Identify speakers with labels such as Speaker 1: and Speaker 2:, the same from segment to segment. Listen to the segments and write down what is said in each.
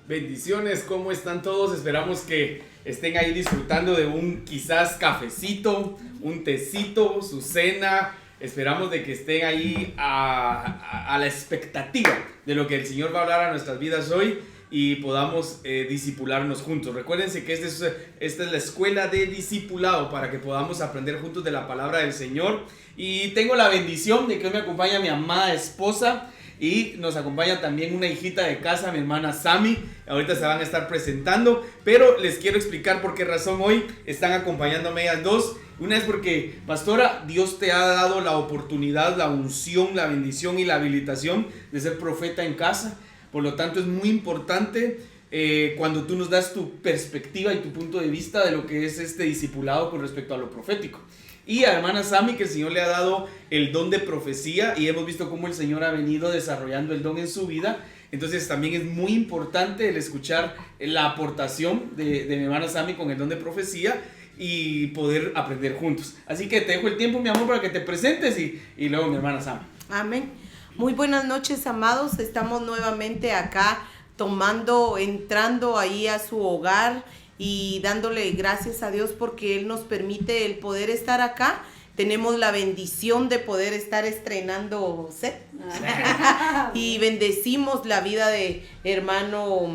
Speaker 1: Bendiciones, ¿cómo están todos? Esperamos que estén ahí disfrutando de un quizás cafecito, un tecito, su cena. Esperamos de que estén ahí a la expectativa de lo que el Señor va a hablar a nuestras vidas hoy y podamos discipularnos juntos. Recuérdense que esta es la escuela de discipulado para que podamos aprender juntos de la palabra del Señor. Y tengo la bendición de que hoy me acompaña mi amada esposa y nos acompaña también una hijita de casa, mi hermana Sami. Ahorita se van a estar presentando, pero les quiero explicar por qué razón hoy están acompañándome ellas dos. Una es porque, pastora, Dios te ha dado la oportunidad, la unción, la bendición y la habilitación de ser profeta en casa. Por lo tanto, es muy importante cuando tú nos das tu perspectiva y tu punto de vista de lo que es este discipulado con respecto a lo profético. Y a hermana Sami, que el Señor le ha dado el don de profecía y hemos visto cómo el Señor ha venido desarrollando el don en su vida. Entonces también es muy importante el escuchar la aportación de mi hermana Sami con el don de profecía y poder aprender juntos. Así que te dejo el tiempo, mi amor, para que te presentes y luego mi hermana Sami.
Speaker 2: Amén. Muy buenas noches, amados. Estamos nuevamente acá entrando ahí a su hogar y dándole gracias a Dios porque Él nos permite el poder estar acá. Tenemos la bendición de poder estar estrenando set y bendecimos la vida de hermano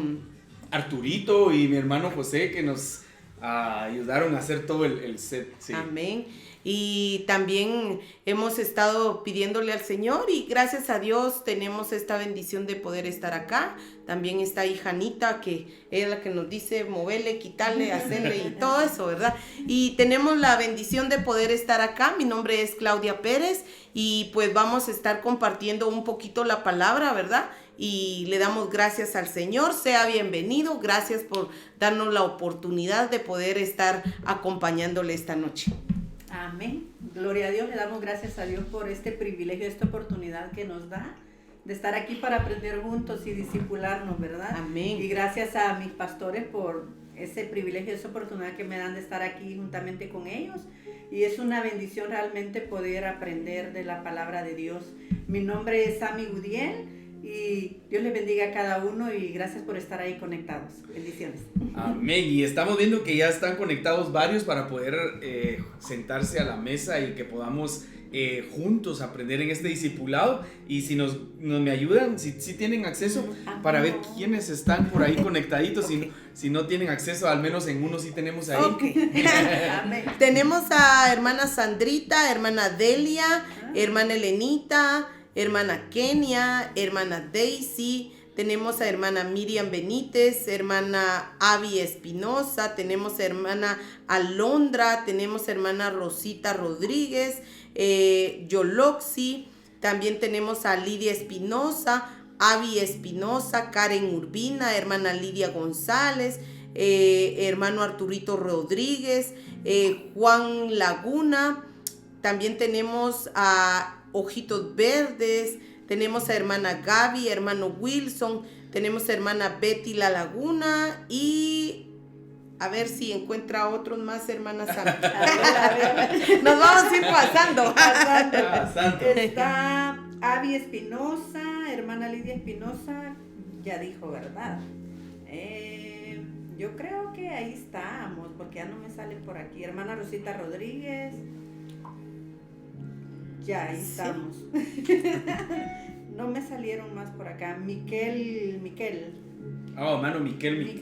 Speaker 1: Arturito y mi hermano José, que nos ayudaron a hacer todo el set. Sí.
Speaker 2: Amén. Y también hemos estado pidiéndole al Señor y gracias a Dios tenemos esta bendición de poder estar acá. También está ahí Janita, que es la que nos dice moverle, quitarle, hacerle y todo eso, ¿verdad? Y tenemos la bendición de poder estar acá. Mi nombre es Claudia Pérez y pues vamos a estar compartiendo un poquito la palabra, ¿verdad? Y le damos gracias al Señor. Sea bienvenido. Gracias por darnos la oportunidad de poder estar acompañándole esta noche.
Speaker 3: Amén. Gloria a Dios. Le damos gracias a Dios por este privilegio, esta oportunidad que nos da de estar aquí para aprender juntos y discipularnos, ¿verdad?
Speaker 2: Amén.
Speaker 3: Y gracias a mis pastores por ese privilegio, esa oportunidad que me dan de estar aquí juntamente con ellos. Y es una bendición realmente poder aprender de la palabra de Dios. Mi nombre es Sami Gudiel. Y Dios les bendiga a cada uno y gracias por estar ahí conectados. Bendiciones.
Speaker 1: Amén. Y estamos viendo que ya están conectados varios para poder sentarse a la mesa y que podamos juntos aprender en este discipulado. Y si me ayudan, si tienen acceso para ver quiénes están por ahí conectaditos. Okay. Si no tienen acceso, al menos en uno sí tenemos ahí.
Speaker 2: Okay. Tenemos a hermana Sandrita, hermana Delia, hermana Elenita, hermana Kenia, hermana Daisy, tenemos a hermana Miriam Benítez, hermana Avi Espinosa, tenemos a hermana Alondra, tenemos a hermana Rosita Rodríguez, Yoloxi, también tenemos a Lidia Espinosa, Avi Espinosa, Karen Urbina, hermana Lidia González, hermano Arturito Rodríguez, Juan Laguna, también tenemos a Ojitos Verdes, tenemos a hermana Gaby, hermano Wilson, tenemos a hermana Betty La Laguna y a ver si encuentra otros más, hermana Santa. A ver. Nos vamos a ir pasando.
Speaker 3: Está Avi Espinosa, hermana Lidia Espinosa, ya dijo, ¿verdad? Yo creo que ahí estamos, porque ya no me sale por aquí. Hermana Rosita Rodríguez. Ya, ahí estamos. No me salieron más por acá. Miquel.
Speaker 1: Oh, hermano Miquel,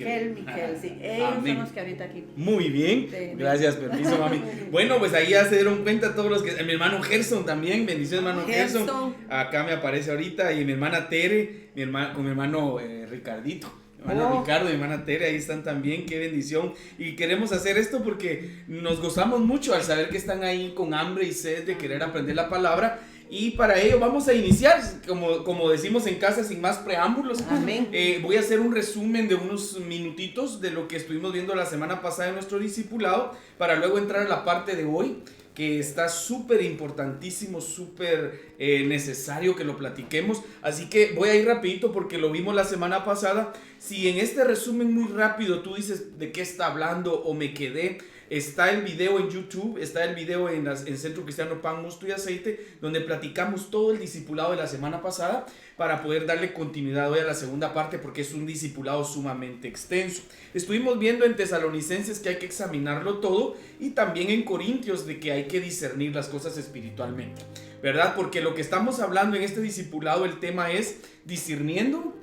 Speaker 3: sí. Ellos son los que ahorita aquí.
Speaker 1: Muy bien. Sí, gracias, permiso, mami. Bueno, pues ahí ya se dieron cuenta todos los que... Mi hermano Gerson también. Bendiciones, hermano Gerson. Acá me aparece ahorita. Y mi hermana Tere, con mi hermano Ricardito. Hermano Ricardo y hermana Tere, ahí están también, qué bendición. Y queremos hacer esto porque nos gozamos mucho al saber que están ahí con hambre y sed de querer aprender la palabra. Y para ello vamos a iniciar, como decimos en casa, sin más preámbulos.
Speaker 2: Amén.
Speaker 1: Voy a hacer un resumen de unos minutitos de lo que estuvimos viendo la semana pasada en nuestro discipulado, para luego entrar a la parte de hoy, que está súper importantísimo, súper necesario que lo platiquemos. Así que voy a ir rapidito porque lo vimos la semana pasada. Si en este resumen muy rápido tú dices de qué está hablando o me quedé, Está el video en YouTube, está el video en Centro Cristiano Pan, Mosto y Aceite, donde platicamos todo el discipulado de la semana pasada para poder darle continuidad hoy a la segunda parte, porque es un discipulado sumamente extenso. Estuvimos viendo en Tesalonicenses que hay que examinarlo todo, y también en Corintios de que hay que discernir las cosas espiritualmente, ¿verdad? Porque lo que estamos hablando en este discipulado, el tema es discerniendo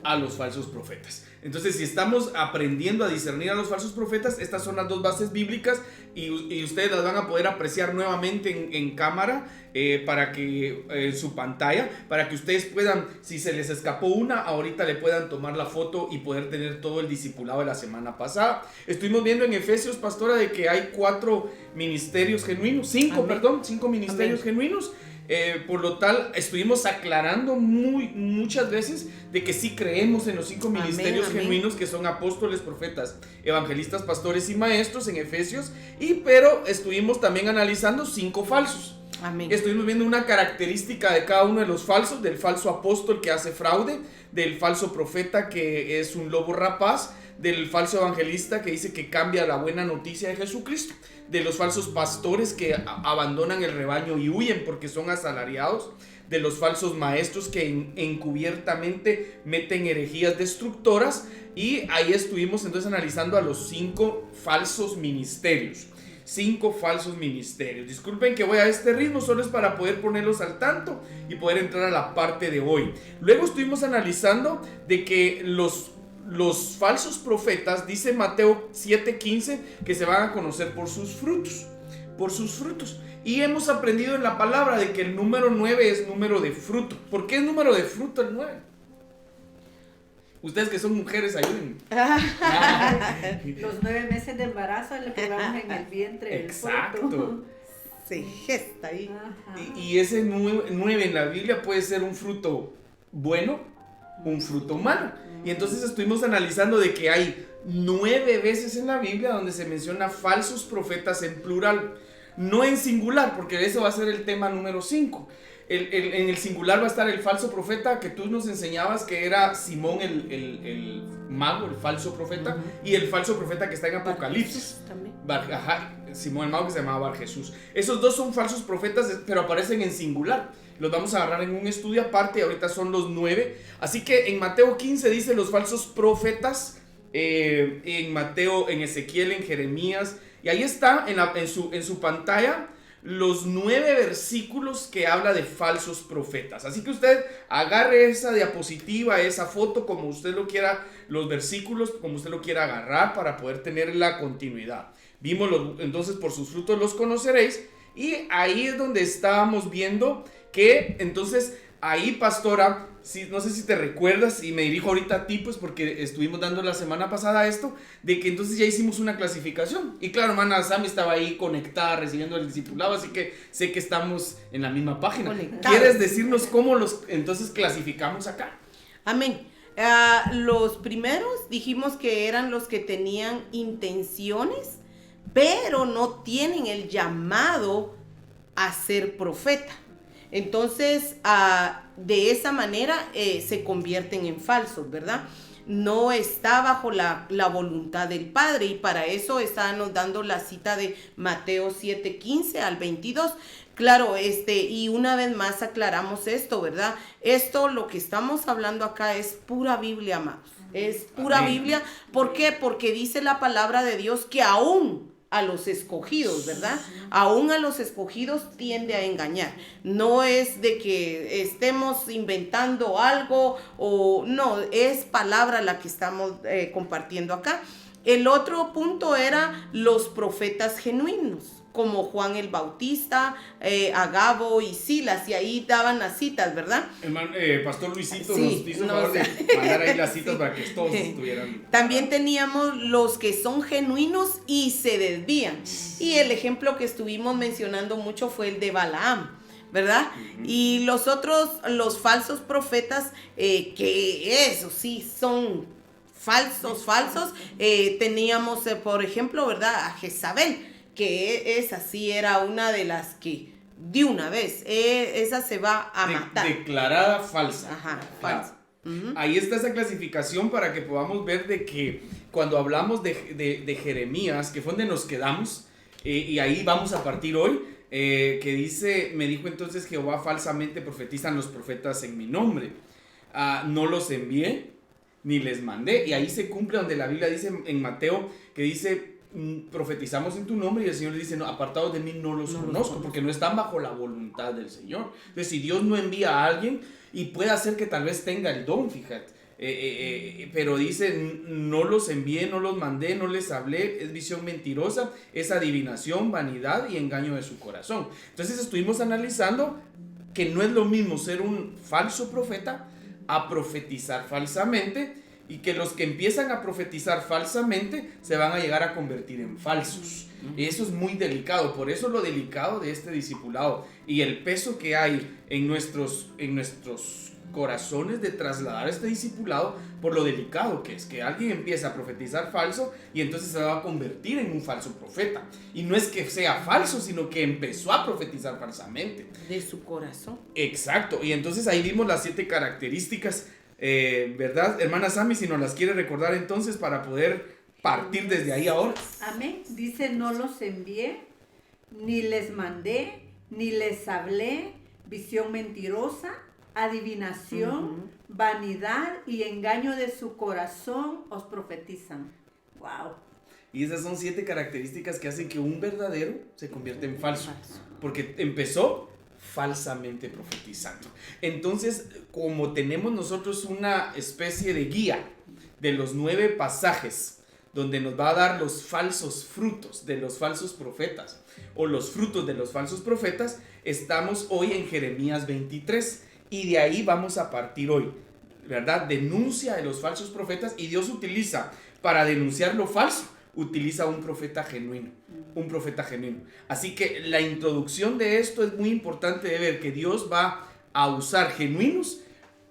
Speaker 1: a los falsos profetas. Entonces, si estamos aprendiendo a discernir a los falsos profetas, estas son las dos bases bíblicas, y ustedes las van a poder apreciar nuevamente en cámara, para que en su pantalla, para que ustedes puedan, si se les escapó una, ahorita le puedan tomar la foto y poder tener todo el discipulado de la semana pasada. Estuvimos viendo en Efesios, pastora, de que hay 5 ministerios genuinos. Por lo tal, estuvimos aclarando muchas veces de que sí creemos en los 5 ministerios genuinos, que son apóstoles, profetas, evangelistas, pastores y maestros en Efesios, pero estuvimos también analizando 5 falsos. Amén. Estuvimos viendo una característica de cada uno de los falsos: del falso apóstol que hace fraude, del falso profeta que es un lobo rapaz, del falso evangelista que dice que cambia la buena noticia de Jesucristo, de los falsos pastores que abandonan el rebaño y huyen porque son asalariados, de los falsos maestros que encubiertamente meten herejías destructoras. Y ahí estuvimos entonces analizando a los 5 falsos ministerios. 5 falsos ministerios. Disculpen que voy a este ritmo, solo es para poder ponerlos al tanto y poder entrar a la parte de hoy. Luego estuvimos analizando de que los falsos profetas, dice Mateo 7:15, que se van a conocer por sus frutos. Por sus frutos. Y hemos aprendido en la palabra de que el número 9 es número de fruto. ¿Por qué es número de fruto el 9? Ustedes que son mujeres, ayuden.
Speaker 3: Los 9 meses de embarazo es lo que vamos en el vientre.
Speaker 1: Exacto.
Speaker 2: Se gesta ahí.
Speaker 1: Y ese 9 en la Biblia puede ser un fruto bueno, un fruto malo. Y entonces estuvimos analizando de que hay 9 veces en la Biblia donde se menciona falsos profetas en plural, no en singular, porque eso va a ser el tema número 5. En el singular va a estar el falso profeta que tú nos enseñabas, que era Simón el mago, el falso profeta, y el falso profeta que está en Apocalipsis. Simón el mago, que se llamaba Bar Jesús. Esos 2 son falsos profetas, pero aparecen en singular. Los vamos a agarrar en un estudio aparte, y ahorita son los 9. Así que en Mateo 15 dice los falsos profetas, en Ezequiel, en Jeremías, y ahí está en su pantalla los 9 versículos que habla de falsos profetas. Así que usted agarre esa diapositiva, esa foto, como usted lo quiera, los versículos como usted lo quiera agarrar, para poder tener la continuidad. Vimos entonces por sus frutos los conoceréis, y ahí es donde estábamos viendo que entonces ahí, pastora, no sé si te recuerdas, y me dirijo ahorita a ti, pues porque estuvimos dando la semana pasada esto, de que entonces ya hicimos una clasificación. Y claro, hermana Sammy estaba ahí conectada recibiendo el discipulado, así que sé que estamos en la misma página. Conectados. ¿Quieres decirnos cómo los entonces clasificamos acá?
Speaker 2: Amén. Los primeros dijimos que eran los que tenían intenciones, pero no tienen el llamado a ser profeta. Entonces, de esa manera se convierten en falsos, ¿verdad? No está bajo la voluntad del Padre, y para eso estábamos dando la cita de Mateo 7:15 al 22. Claro, y una vez más aclaramos esto, ¿verdad? Esto, lo que estamos hablando acá, es pura Biblia, amados. Es pura Amén. Biblia. ¿Por qué? Porque dice la palabra de Dios que aún a los escogidos, ¿verdad? Aún a los escogidos tiende a engañar. No es de que estemos inventando algo, o no, es palabra la que estamos compartiendo acá. El otro punto era los profetas genuinos, como Juan el Bautista, Agabo y Silas, y ahí daban las citas, ¿verdad?
Speaker 1: Hermano, Pastor Luisito nos hizo favor de mandar ahí las citas para que todos estuvieran.
Speaker 2: También teníamos los que son genuinos y se desvían, y el ejemplo que estuvimos mencionando mucho fue el de Balaam, ¿verdad? Y los otros, los falsos profetas, que eso sí son falsos, teníamos, por ejemplo, ¿verdad? A Jezabel, que esa sí era una de las que de una vez, esa se va a matar.
Speaker 1: Declarada falsa.
Speaker 2: Ajá, falsa.
Speaker 1: Ahí está esa clasificación para que podamos ver de que cuando hablamos de Jeremías, que fue donde nos quedamos, y ahí vamos a partir hoy, que dice, me dijo entonces Jehová, falsamente profetizan los profetas en mi nombre. No los envié ni les mandé. Y ahí se cumple donde la Biblia dice en Mateo, que dice, profetizamos en tu nombre, y el Señor le dice, no, apartados de mí no los conozco, porque no están bajo la voluntad del Señor. Entonces, si Dios no envía a alguien, y puede hacer que tal vez tenga el don, fíjate, pero dice, no los envié, no los mandé, no les hablé, es visión mentirosa, es adivinación, vanidad y engaño de su corazón. Entonces estuvimos analizando que no es lo mismo ser un falso profeta a profetizar falsamente, y que los que empiezan a profetizar falsamente se van a llegar a convertir en falsos. Y eso es muy delicado, por eso lo delicado de este discipulado y el peso que hay en nuestros corazones de trasladar este discipulado, por lo delicado que es, que alguien empieza a profetizar falso y entonces se va a convertir en un falso profeta. Y no es que sea falso, sino que empezó a profetizar falsamente.
Speaker 2: De su corazón.
Speaker 1: Exacto, y entonces ahí vimos las 7 características, ¿verdad? Hermana Sammy, si nos las quiere recordar entonces para poder partir desde ahí ahora.
Speaker 3: Amén. Dice, no los envié, ni les mandé, ni les hablé, visión mentirosa, adivinación, vanidad y engaño de su corazón os profetizan. Wow.
Speaker 1: Y esas son 7 características que hacen que un verdadero se convierta en falso, porque empezó falsamente profetizando. Entonces, como tenemos nosotros una especie de guía de los 9 pasajes donde nos va a dar los falsos frutos de los falsos profetas o los frutos de los falsos profetas, estamos hoy en Jeremías 23 y de ahí vamos a partir hoy, ¿verdad? Denuncia de los falsos profetas, y Dios utiliza para denunciar lo falso, utiliza un profeta genuino, un profeta genuino. Así que la introducción de esto es muy importante de ver que Dios va a usar genuinos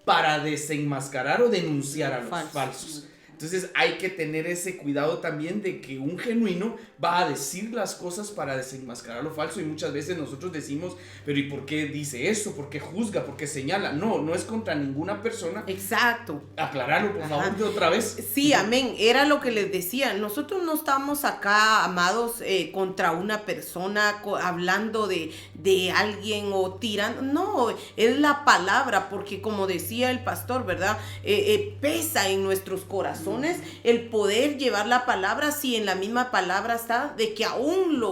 Speaker 1: para desenmascarar o denunciar a los falsos. Entonces hay que tener ese cuidado también de que un genuino va a decir las cosas para desenmascarar lo falso, y muchas veces nosotros decimos, pero ¿y por qué dice eso? ¿Por qué juzga? ¿Por qué señala? No, no es contra ninguna persona.
Speaker 2: Exacto.
Speaker 1: Aclararlo, por favor, de otra vez.
Speaker 2: Sí, amén. Era lo que les decía. Nosotros no estamos acá, amados, contra una persona, hablando de alguien o tirando. No, es la palabra, porque como decía el pastor, ¿verdad? Pesa en nuestros corazones el poder llevar la palabra, si en la misma palabra está de que aún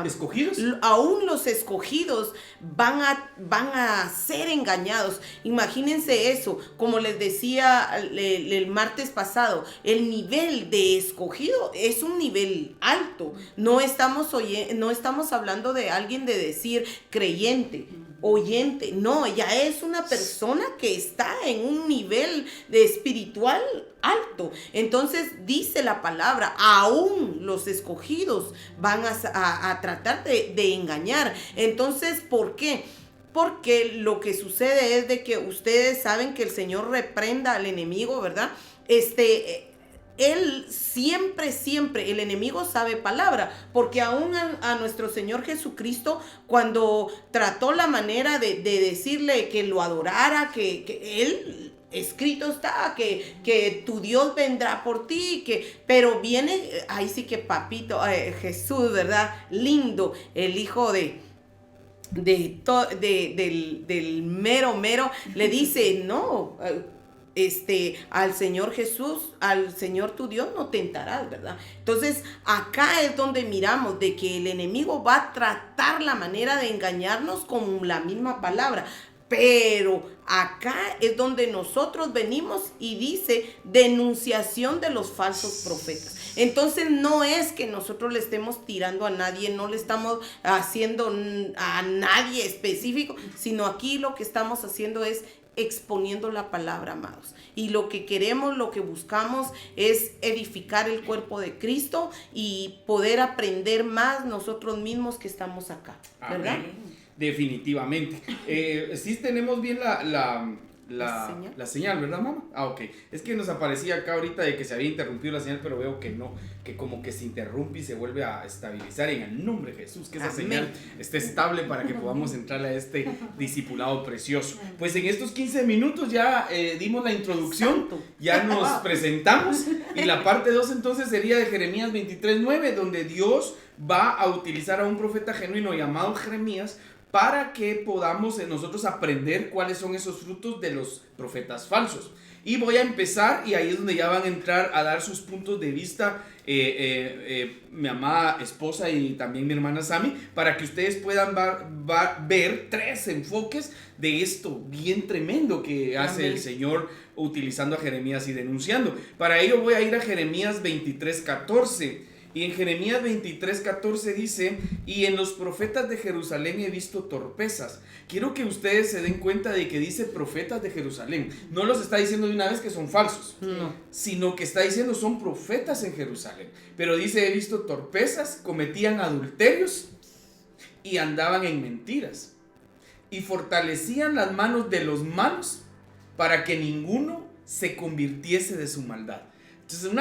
Speaker 1: ¿escogidos?
Speaker 2: Aún los escogidos van a ser engañados. Imagínense eso, como les decía el martes pasado, el nivel de escogido es un nivel alto. No estamos hablando de alguien de decir creyente, oyente, no, ya es una persona que está en un nivel de espiritual alto. Entonces dice la palabra, aún los escogidos van a tratar de engañar. Entonces, ¿por qué? Porque lo que sucede es de que ustedes saben que el Señor reprenda al enemigo, ¿verdad? Él siempre, el enemigo sabe palabra, porque aún a nuestro Señor Jesucristo, cuando trató la manera de decirle que lo adorara, que Él, escrito está, que tu Dios vendrá por ti, pero viene, ahí sí que papito, Jesús, ¿verdad? Lindo, el hijo del mero, le dice, no, al Señor Jesús, al Señor tu Dios no tentarás, ¿verdad? Entonces acá es donde miramos de que el enemigo va a tratar la manera de engañarnos con la misma palabra, pero acá es donde nosotros venimos y dice denunciación de los falsos profetas. Entonces no es que nosotros le estemos tirando a nadie, no le estamos haciendo a nadie específico, sino aquí lo que estamos haciendo es exponiendo la palabra, amados. Y lo que queremos, lo que buscamos es edificar el cuerpo de Cristo y poder aprender más nosotros mismos que estamos acá, ¿verdad?
Speaker 1: Amén. Definitivamente. Sí tenemos bien la señal, ¿verdad, mamá? Ah, ok. Es que nos aparecía acá ahorita de que se había interrumpido la señal, pero veo que no, que como que se interrumpe y se vuelve a estabilizar en el nombre de Jesús, que esa señal esté estable para que podamos entrar a este discipulado precioso. Pues en estos 15 minutos ya dimos la introducción, ya nos presentamos, y la parte 2 entonces sería de Jeremías 23:9, donde Dios va a utilizar a un profeta genuino llamado Jeremías para que podamos nosotros aprender cuáles son esos frutos de los profetas falsos. Y voy a empezar, y ahí es donde ya van a entrar a dar sus puntos de vista mi amada esposa y también mi hermana Sami, para que ustedes puedan ver 3 enfoques de esto bien tremendo que hace el Señor utilizando a Jeremías y denunciando. Para ello voy a ir a Jeremías 23:14. Y en Jeremías 23:14 dice: y en los profetas de Jerusalén he visto torpezas. Quiero que ustedes se den cuenta de que dice profetas de Jerusalén. No los está diciendo de una vez que son falsos, no, sino que está diciendo son profetas en Jerusalén. Pero dice: he visto torpezas, cometían adulterios y andaban en mentiras, y fortalecían las manos de los malos para que ninguno se convirtiese de su maldad. Entonces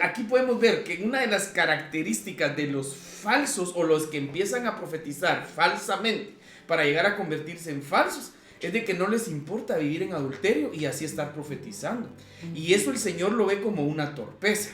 Speaker 1: aquí podemos ver que una de las características de los falsos, o los que empiezan a profetizar falsamente para llegar a convertirse en falsos, es de que no les importa vivir en adulterio y así estar profetizando. Y eso el Señor lo ve como una torpeza.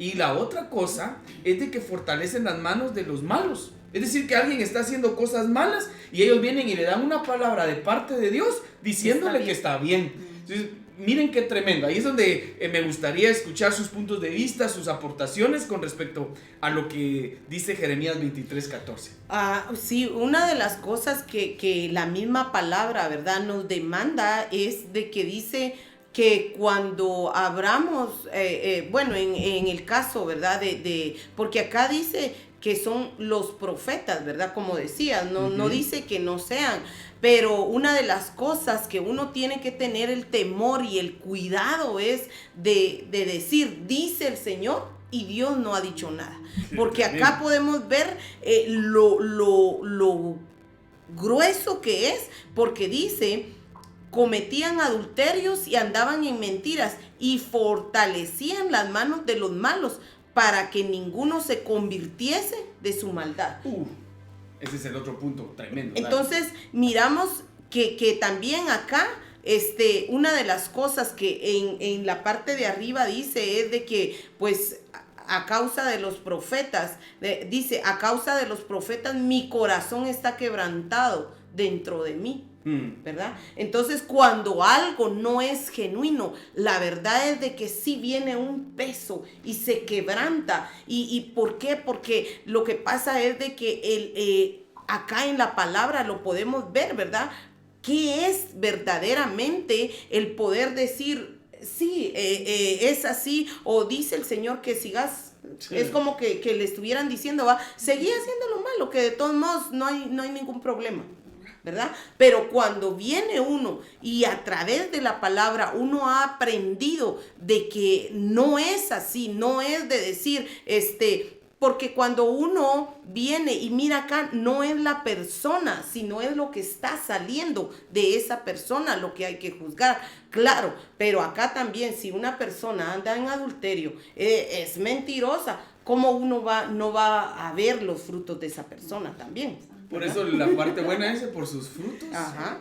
Speaker 1: Y la otra cosa es de que fortalecen las manos de los malos. Es decir, que alguien está haciendo cosas malas y ellos vienen y le dan una palabra de parte de Dios diciéndole que está bien. Entonces, miren qué tremendo. Ahí es donde me gustaría escuchar sus puntos de vista, sus aportaciones con respecto a lo que dice Jeremías 23:14.
Speaker 2: Sí, una de las cosas que la misma palabra, ¿verdad?, nos demanda es de que dice que cuando abramos, en el caso, ¿verdad?, porque acá dice que son los profetas, ¿verdad?, como decías, no dice que no sean. Pero una de las cosas que uno tiene que tener el temor y el cuidado es de decir, dice el Señor, y Dios no ha dicho nada. Porque acá podemos ver lo grueso que es, porque dice: cometían adulterios y andaban en mentiras, y fortalecían las manos de los malos para que ninguno se convirtiese de su maldad.
Speaker 1: Ese es el otro punto tremendo.
Speaker 2: Entonces, miramos que también acá, una de las cosas que en la parte de arriba dice es de que, pues, a causa de los profetas, dice: a causa de los profetas mi corazón está quebrantado dentro de mí. ¿Verdad? Entonces, cuando algo no es genuino, la verdad es de que sí viene un peso y se quebranta. ¿Y por qué? Porque lo que pasa es de que acá en la palabra lo podemos ver, ¿verdad? ¿Qué es verdaderamente el poder decir, sí, es así, o dice el Señor que sigas? Sí. Es como que le estuvieran diciendo, seguí haciendo lo malo, que de todos modos no hay ningún problema, ¿verdad? Pero cuando viene uno y a través de la palabra uno ha aprendido de que no es así, no es de decir, porque cuando uno viene y mira acá, no es la persona, sino es lo que está saliendo de esa persona lo que hay que juzgar. Claro, pero acá también, si una persona anda en adulterio, es mentirosa, ¿cómo uno no va a ver los frutos de esa persona también?
Speaker 1: Por eso la parte buena es: por sus frutos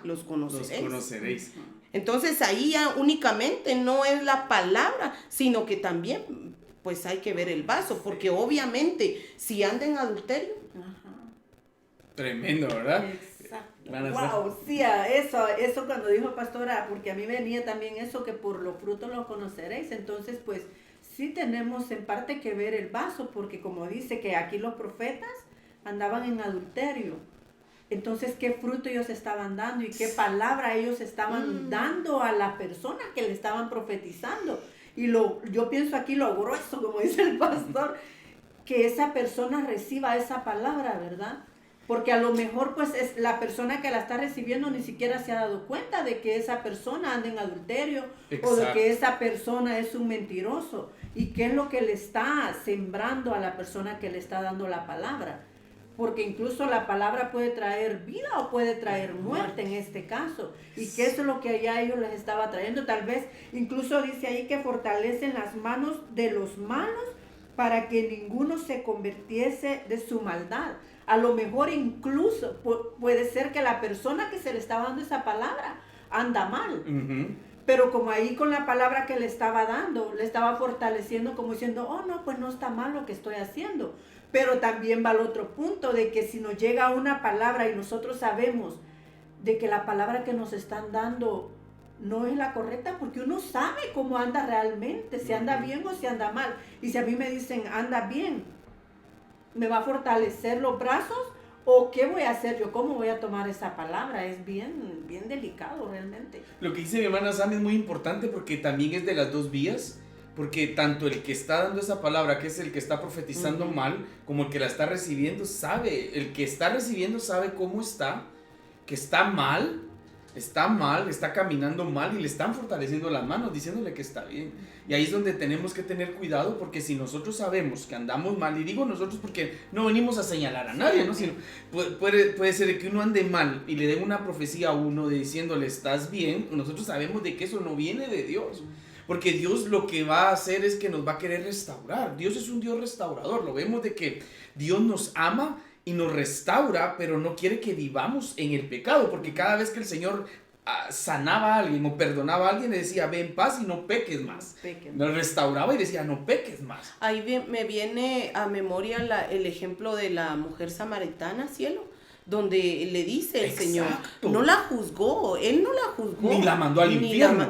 Speaker 2: los conoceréis.
Speaker 1: Entonces
Speaker 2: ahí ya únicamente no es la palabra, sino que también pues hay que ver el vaso, porque obviamente si anda en adulterio.
Speaker 1: Tremendo, ¿verdad?
Speaker 3: Exacto. Wow, sí, eso cuando dijo pastora, porque a mí venía también eso, que por los frutos los conoceréis. Entonces, pues sí tenemos en parte que ver el vaso, porque como dice que aquí los profetas andaban en adulterio. Entonces, ¿qué fruto ellos estaban dando y qué palabra ellos estaban dando a la persona que le estaban profetizando? Y yo pienso aquí lo grueso, como dice el pastor, que esa persona reciba esa palabra, ¿verdad? Porque a lo mejor pues es la persona que la está recibiendo ni siquiera se ha dado cuenta de que esa persona anda en adulterio. Exacto. O de que esa persona es un mentiroso. ¿Y qué es lo que le está sembrando a la persona que le está dando la palabra? porque incluso la palabra puede traer vida o puede traer muerte en este caso, y que eso es lo que allá ellos les estaba trayendo. Tal vez incluso dice ahí que fortalecen las manos de los malos para que ninguno se convirtiese de su maldad. A lo mejor incluso puede ser que la persona que se le estaba dando esa palabra anda mal. Pero como ahí con la palabra que le estaba dando, le estaba fortaleciendo como diciendo, oh no, pues no está mal lo que estoy haciendo. Pero también va al otro punto de que si nos llega una palabra y nosotros sabemos de que la palabra que nos están dando no es la correcta, porque uno sabe cómo anda realmente, si anda bien o si anda mal. Y si a mí me dicen, anda bien, ¿me va a fortalecer los brazos? ¿O qué voy a hacer yo? ¿Cómo voy a tomar esa palabra? Es bien, bien delicado realmente.
Speaker 1: Lo que dice mi hermana Sam es muy importante porque también es de las dos vías, porque tanto el que está dando esa palabra, que es el que está profetizando mal, como el que la está recibiendo, sabe, el que está recibiendo sabe cómo está, que está mal, está caminando mal y le están fortaleciendo las manos, diciéndole que está bien. Y ahí es donde tenemos que tener cuidado, porque si nosotros sabemos que andamos mal, y digo nosotros porque no venimos a señalar a nadie, ¿no? Sino puede ser que uno ande mal y le den una profecía a uno diciéndole estás bien, nosotros sabemos de que eso no viene de Dios. Porque Dios lo que va a hacer es que nos va a querer restaurar. Dios es un Dios restaurador. Lo vemos de que Dios nos ama y nos restaura, pero no quiere que vivamos en el pecado, porque cada vez que el Señor sanaba a alguien o perdonaba a alguien, le decía, ve en paz y no peques más. Nos restauraba y decía, no peques más.
Speaker 2: Ahí me viene a memoria el ejemplo de la mujer samaritana, cielo, donde le dice el Señor, no la juzgó, Él no la juzgó.
Speaker 1: Ni la mandó al infierno.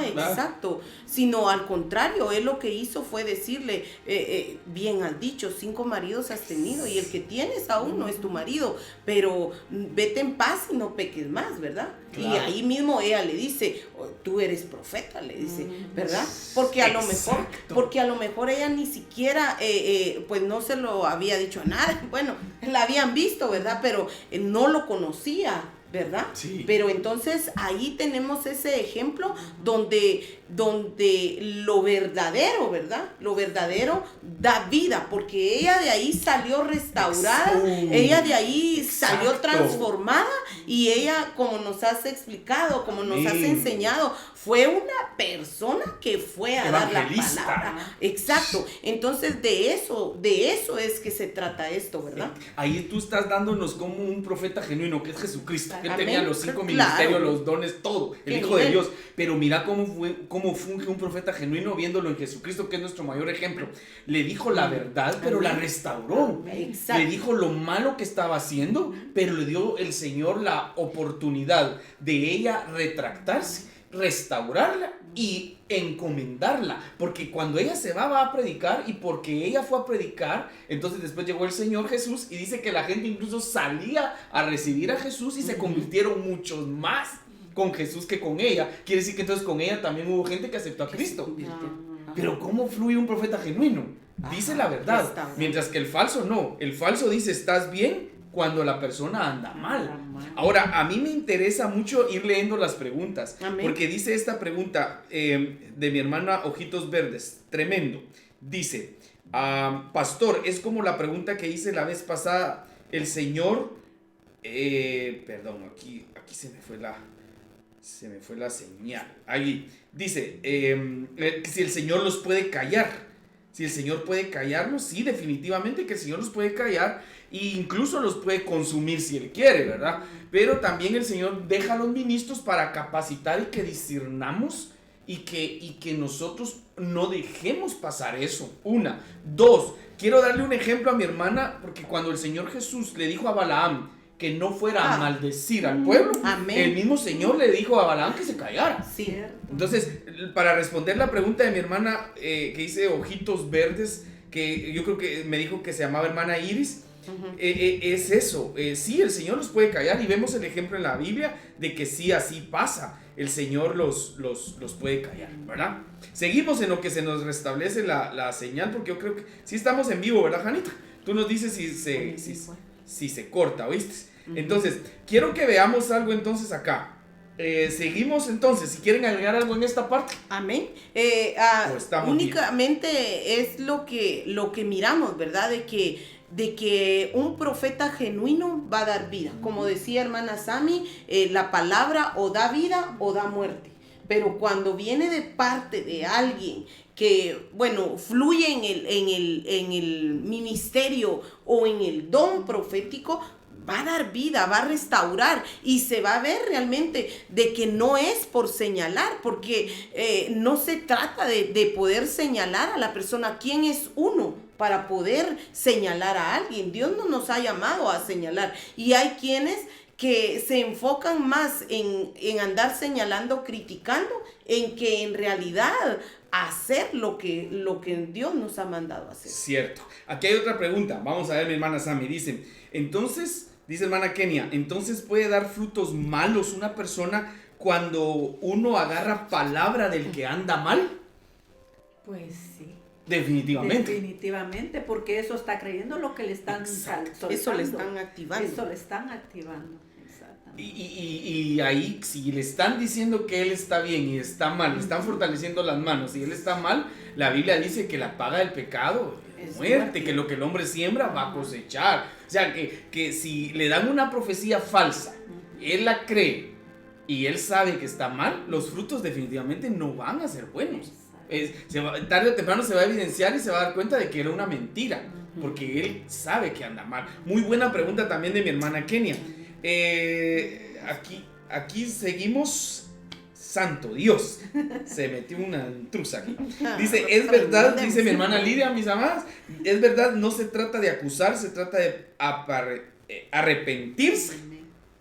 Speaker 2: Exacto. Sino al contrario, Él lo que hizo fue decirle, bien has dicho, 5 maridos has tenido y el que tienes aún no es tu marido, pero vete en paz y no peques más, ¿verdad? Claro. Y ahí mismo ella le dice, tú eres profeta, le dice, ¿verdad? Porque a lo mejor ella ni siquiera, pues no se lo había dicho a nadie, bueno, la habían visto, ¿verdad? Pero no lo conocía, ¿verdad? Sí. Pero entonces ahí tenemos ese ejemplo donde lo verdadero, ¿verdad? Lo verdadero da vida, porque ella de ahí salió restaurada, ella de ahí salió transformada, y ella, como nos has explicado, como nos has enseñado, fue una persona que fue a dar la palabra. Exacto. Entonces de eso es que se trata esto, ¿verdad?
Speaker 1: Ahí tú estás dándonos como un profeta genuino, que es Jesucristo, que tenía los 5 ministerios, los dones, todo, el Hijo de Dios. Pero mira cómo funge un profeta genuino viéndolo en Jesucristo, que es nuestro mayor ejemplo. Le dijo la verdad, pero la restauró. Le dijo lo malo que estaba haciendo, pero le dio el Señor la oportunidad de ella retractarse, restaurarla y encomendarla, porque cuando ella se va a predicar, y porque ella fue a predicar, entonces después llegó el Señor Jesús y dice que la gente incluso salía a recibir a Jesús y se convirtieron muchos más con Jesús que con ella. Quiere decir que entonces con ella también hubo gente que aceptó a Cristo. Pero ¿cómo fluye un profeta genuino? Dice la verdad, mientras que el falso no. El falso dice estás bien cuando la persona anda mal. Ahora, a mí me interesa mucho ir leyendo las preguntas. Amén. Porque dice esta pregunta de mi hermana Ojitos Verdes, tremendo. Dice, pastor, es como la pregunta que hice la vez pasada. El Señor, perdón, aquí se me fue la señal. Ahí dice, si el Señor los puede callar. Si el Señor puede callarlos, sí, definitivamente que el Señor los puede callar e incluso los puede consumir si Él quiere, ¿verdad? Pero también el Señor deja a los ministros para capacitar y que discernamos y que nosotros no dejemos pasar eso. 1, 2, quiero darle un ejemplo a mi hermana, porque cuando el Señor Jesús le dijo a Balaam que no fuera a maldecir al pueblo, el mismo Señor le dijo a Balaam que se callara.
Speaker 2: Sí.
Speaker 1: Entonces, para responder la pregunta de mi hermana que dice Ojitos Verdes, que yo creo que me dijo que se llamaba hermana Iris, es eso. Sí, el Señor los puede callar, y vemos el ejemplo en la Biblia de que sí, así pasa. El Señor los puede callar, ¿verdad? Seguimos en lo que se nos restablece la señal, porque yo creo que sí estamos en vivo, ¿verdad, Janita? Tú nos dices si se corta, ¿oíste? Entonces, quiero que veamos algo entonces acá. Seguimos entonces, si quieren agregar algo en esta parte.
Speaker 2: Amén. Únicamente bien. Es lo que miramos, ¿verdad? De que de que un profeta genuino va a dar vida. Como decía hermana Sami, la palabra o da vida o da muerte. Pero cuando viene de parte de alguien que, bueno, fluye en el ministerio o en el don profético, va a dar vida, va a restaurar y se va a ver realmente de que no es por señalar, porque no se trata de poder señalar a la persona. ¿Quién es uno para poder señalar a alguien? Dios no nos ha llamado a señalar, y hay quienes que se enfocan más en andar señalando, criticando, en que en realidad hacer lo que Dios nos ha mandado hacer.
Speaker 1: Cierto. Aquí hay otra pregunta. Vamos a ver, mi hermana Sami. Dice, entonces, dice hermana Kenia, entonces puede dar frutos malos una persona cuando uno agarra palabra del que anda mal.
Speaker 3: Pues sí.
Speaker 1: Definitivamente.
Speaker 3: Definitivamente, porque eso está creyendo lo que le están soltando.
Speaker 2: Eso le están activando.
Speaker 3: Eso le están activando.
Speaker 1: Y ahí, si le están diciendo que él está bien y está mal, le están fortaleciendo las manos y él está mal, la Biblia dice que la paga del pecado es muerte, que lo que el hombre siembra va a cosechar. O sea, que si le dan una profecía falsa, él la cree y él sabe que está mal, los frutos definitivamente no van a ser buenos. Tarde o temprano se va a evidenciar y se va a dar cuenta de que era una mentira, porque él sabe que anda mal. Muy buena pregunta también de mi hermana Kenia. Aquí seguimos. Santo Dios, se metió una intrusa aquí. Dice, es verdad, dice mi hermana Lidia, mis amadas, es verdad, no se trata de acusar, se trata de arrepentirse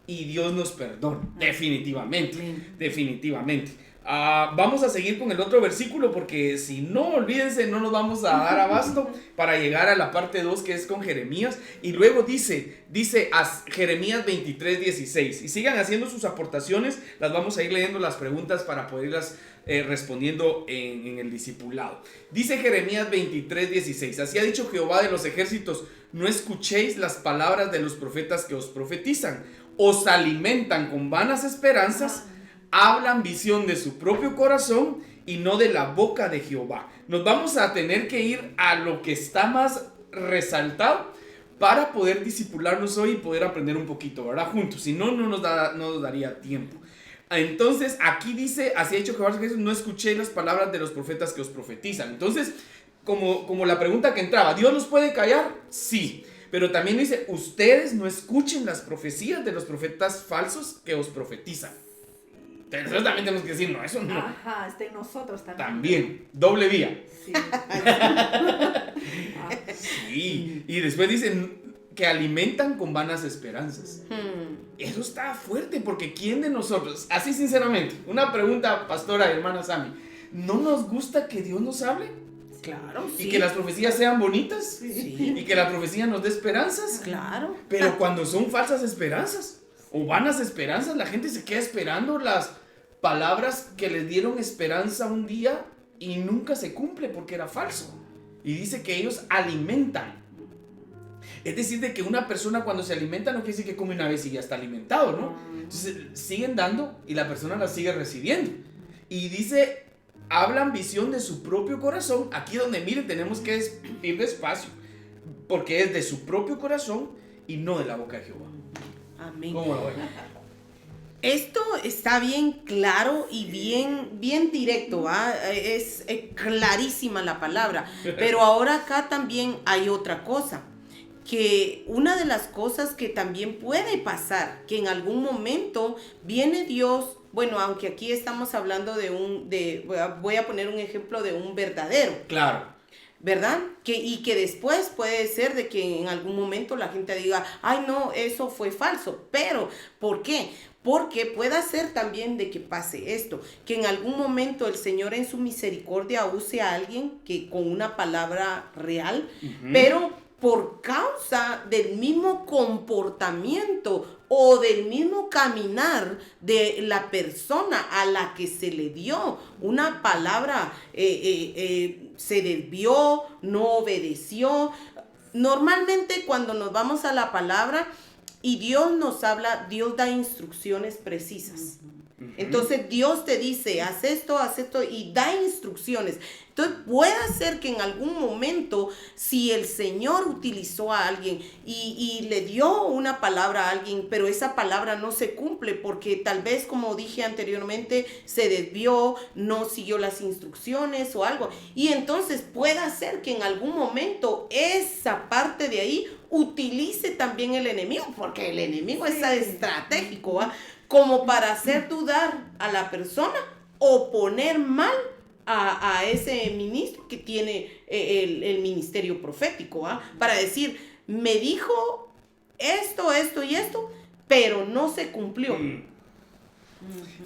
Speaker 1: y Dios nos perdona. Definitivamente, definitivamente. Vamos a seguir con el otro versículo, porque si no, olvídense, no nos vamos a dar abasto para llegar a la parte 2, que es con Jeremías. Y luego dice a Jeremías 23:16, y sigan haciendo sus aportaciones, las vamos a ir leyendo las preguntas para poderlas respondiendo en el discipulado. Dice Jeremías 23:16, así ha dicho Jehová de los ejércitos, no escuchéis las palabras de los profetas que os profetizan, os alimentan con vanas esperanzas, hablan visión de su propio corazón y no de la boca de Jehová. Nos vamos a tener que ir a lo que está más resaltado para poder discipularnos hoy y poder aprender un poquito, ¿verdad? Juntos, si no, no nos daría tiempo. Entonces, aquí dice, así ha dicho Jehová, no escuché las palabras de los profetas que os profetizan. Entonces, como la pregunta que entraba, ¿Dios los puede callar? Sí. Pero también dice, ustedes no escuchen las profecías de los profetas falsos que os profetizan. Entonces también tenemos que decir, no, eso no.
Speaker 3: Ajá, está en nosotros también.
Speaker 1: También, doble vía.
Speaker 3: Sí.
Speaker 1: Sí, y después dicen que alimentan con vanas esperanzas. Eso está fuerte, porque ¿quién de nosotros, así sinceramente, una pregunta, pastora y hermana Sami, ¿no nos gusta que Dios nos hable?
Speaker 2: Claro,
Speaker 1: Y
Speaker 2: sí.
Speaker 1: que las profecías sean bonitas.
Speaker 2: Sí.
Speaker 1: Y que la profecía nos dé esperanzas.
Speaker 2: Claro.
Speaker 1: Pero cuando son falsas esperanzas o vanas esperanzas, la gente se queda esperando las palabras que les dieron esperanza un día y nunca se cumple porque era falso. Y dice que ellos alimentan. Es decir, de que una persona cuando se alimenta no quiere decir que come una vez y ya está alimentado, ¿no? Entonces siguen dando y la persona la sigue recibiendo. Y dice, hablan visión de su propio corazón. Aquí donde, miren, tenemos que ir despacio, porque es de su propio corazón y no de la boca de Jehová.
Speaker 2: Amén.
Speaker 1: ¿Cómo lo ven?
Speaker 2: Esto está bien claro y bien directo, ¿va? Es clarísima la palabra. Pero ahora acá también hay otra cosa. Que una de las cosas que también puede pasar, que en algún momento viene Dios, bueno, aunque aquí estamos hablando voy a poner un ejemplo de un verdadero.
Speaker 1: Claro.
Speaker 2: ¿Verdad? Y que después puede ser de que en algún momento la gente diga, ay no, eso fue falso. Pero, ¿por qué? Porque puede ser también de que pase esto, que en algún momento el Señor en su misericordia use a alguien que con una palabra real, pero por causa del mismo comportamiento o del mismo caminar de la persona a la que se le dio una palabra, se desvió, no obedeció. Normalmente cuando nos vamos a la palabra y Dios nos habla, Dios da instrucciones precisas. Entonces Dios te dice, haz esto y da instrucciones. Entonces puede ser que en algún momento, si el Señor utilizó a alguien y le dio una palabra a alguien, pero esa palabra no se cumple porque tal vez, como dije anteriormente, se desvió, no siguió las instrucciones o algo. Y entonces puede ser que en algún momento esa parte de ahí utilice también el enemigo, porque el enemigo es estratégico, ¿va? Como para hacer dudar a la persona o poner mal a ese ministro que tiene el ministerio profético, ¿va? Para decir, me dijo esto y esto, pero no se cumplió.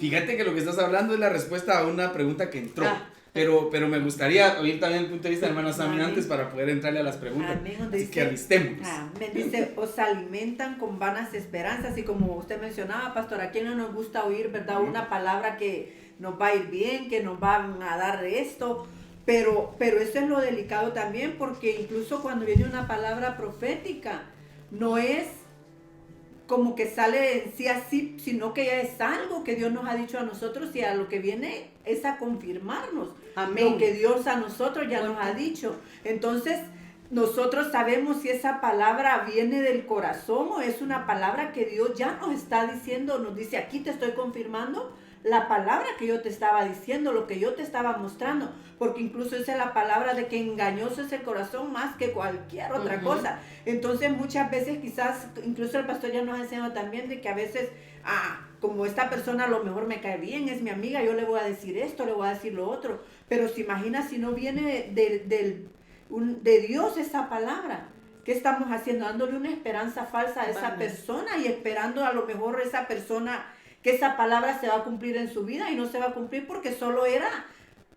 Speaker 1: Fíjate que lo que estás hablando es la respuesta a una pregunta que entró. Pero me gustaría oír también el punto de vista de hermana Sammy antes para poder entrarle a las preguntas. Así que alistemos.
Speaker 3: Me dice, os alimentan con vanas esperanzas. Y como usted mencionaba, pastor, ¿a quién no nos gusta oír, verdad? Una palabra que nos va a ir bien, que nos va a dar esto. Pero eso es lo delicado también, porque incluso cuando viene una palabra profética, no es como que sale en sí así, sino que ya es algo que Dios nos ha dicho a nosotros y a lo que viene es a confirmarnos. Amén. Lo que Dios a nosotros ya nos ha dicho. Entonces, nosotros sabemos si esa palabra viene del corazón o es una palabra que Dios ya nos está diciendo, nos dice, aquí te estoy confirmando la palabra que yo te estaba diciendo, lo que yo te estaba mostrando, porque incluso esa es la palabra de que engañoso es el corazón más que cualquier otra cosa. Entonces muchas veces quizás, incluso el pastor ya nos ha enseñado también de que a veces, como esta persona a lo mejor me cae bien, es mi amiga, yo le voy a decir esto, le voy a decir lo otro, pero se imagina si no viene de Dios esa palabra. ¿Qué estamos haciendo? Dándole una esperanza falsa a esa persona y esperando a lo mejor esa persona que esa palabra se va a cumplir en su vida y no se va a cumplir porque solo era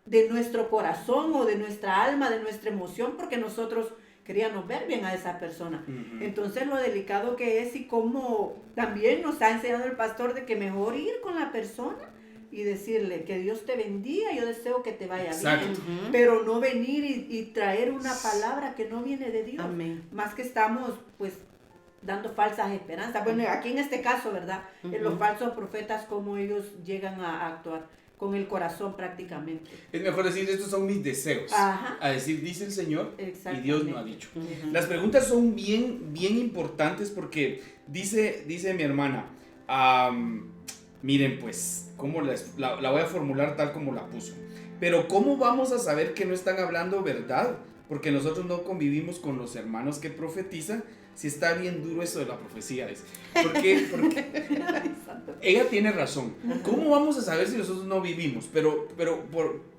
Speaker 3: de nuestro corazón o de nuestra alma, de nuestra emoción, porque nosotros queríamos ver bien a esa persona. Entonces lo delicado que es y cómo también nos ha enseñado el pastor de que mejor ir con la persona y decirle que Dios te bendiga, yo deseo que te vaya bien, pero no venir y traer una palabra que no viene de Dios. Amén. Más que estamos pues dando falsas esperanzas. Bueno, aquí en este caso, ¿verdad? Los falsos profetas, cómo ellos llegan a actuar con el corazón prácticamente.
Speaker 1: Es mejor decir, estos son mis deseos. A decir, dice el Señor y Dios no ha dicho. Las preguntas son bien importantes porque dice mi hermana, miren pues, ¿cómo la voy a formular tal como la puso? Pero ¿cómo vamos a saber que no están hablando verdad? Porque nosotros no convivimos con los hermanos que profetizan. Si está bien duro eso de la profecía. Porque ella tiene razón. ¿Cómo vamos a saber si nosotros no vivimos? Pero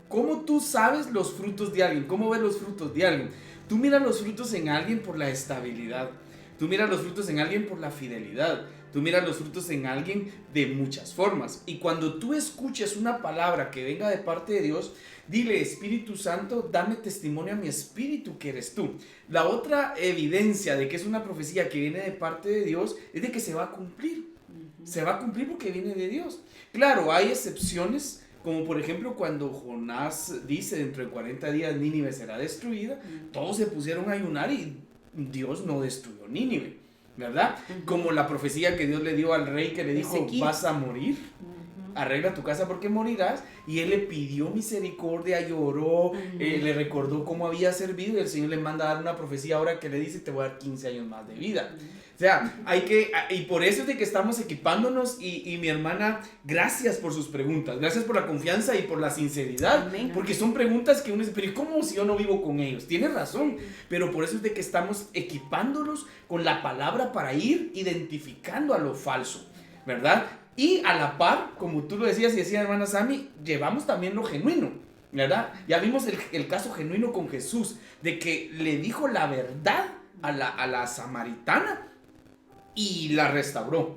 Speaker 1: ¿cómo tú sabes los frutos de alguien? ¿Cómo ves los frutos de alguien? Tú miras los frutos en alguien por la estabilidad. Tú miras los frutos en alguien por la fidelidad. Tú miras los frutos en alguien de muchas formas. Y cuando tú escuches una palabra que venga de parte de Dios, dile, Espíritu Santo, dame testimonio a mi espíritu que eres tú. La otra evidencia de que es una profecía que viene de parte de Dios es de que se va a cumplir. Se va a cumplir porque viene de Dios. Claro, hay excepciones, como por ejemplo cuando Jonás dice, dentro de 40 días Nínive será destruida. Todos se pusieron a ayunar y Dios no destruyó Nínive, ¿verdad? Como la profecía que Dios le dio al rey que le dijo, vas a morir. Arregla tu casa porque morirás. Y él le pidió misericordia, lloró, le recordó cómo había servido y el Señor le manda a dar una profecía ahora que le dice, te voy a dar 15 años más de vida. O sea, y por eso es de que estamos equipándonos y mi hermana, gracias por sus preguntas, gracias por la confianza y por la sinceridad. Amén. Porque son preguntas que uno dice, pero ¿cómo si yo no vivo con ellos? Tienes razón, pero por eso es de que estamos equipándonos con la palabra para ir identificando a lo falso, ¿verdad? Y a la par, como tú lo decías y decía hermana Sammy, llevamos también lo genuino, ¿verdad? Ya vimos el caso genuino con Jesús, de que le dijo la verdad a la samaritana y la restauró.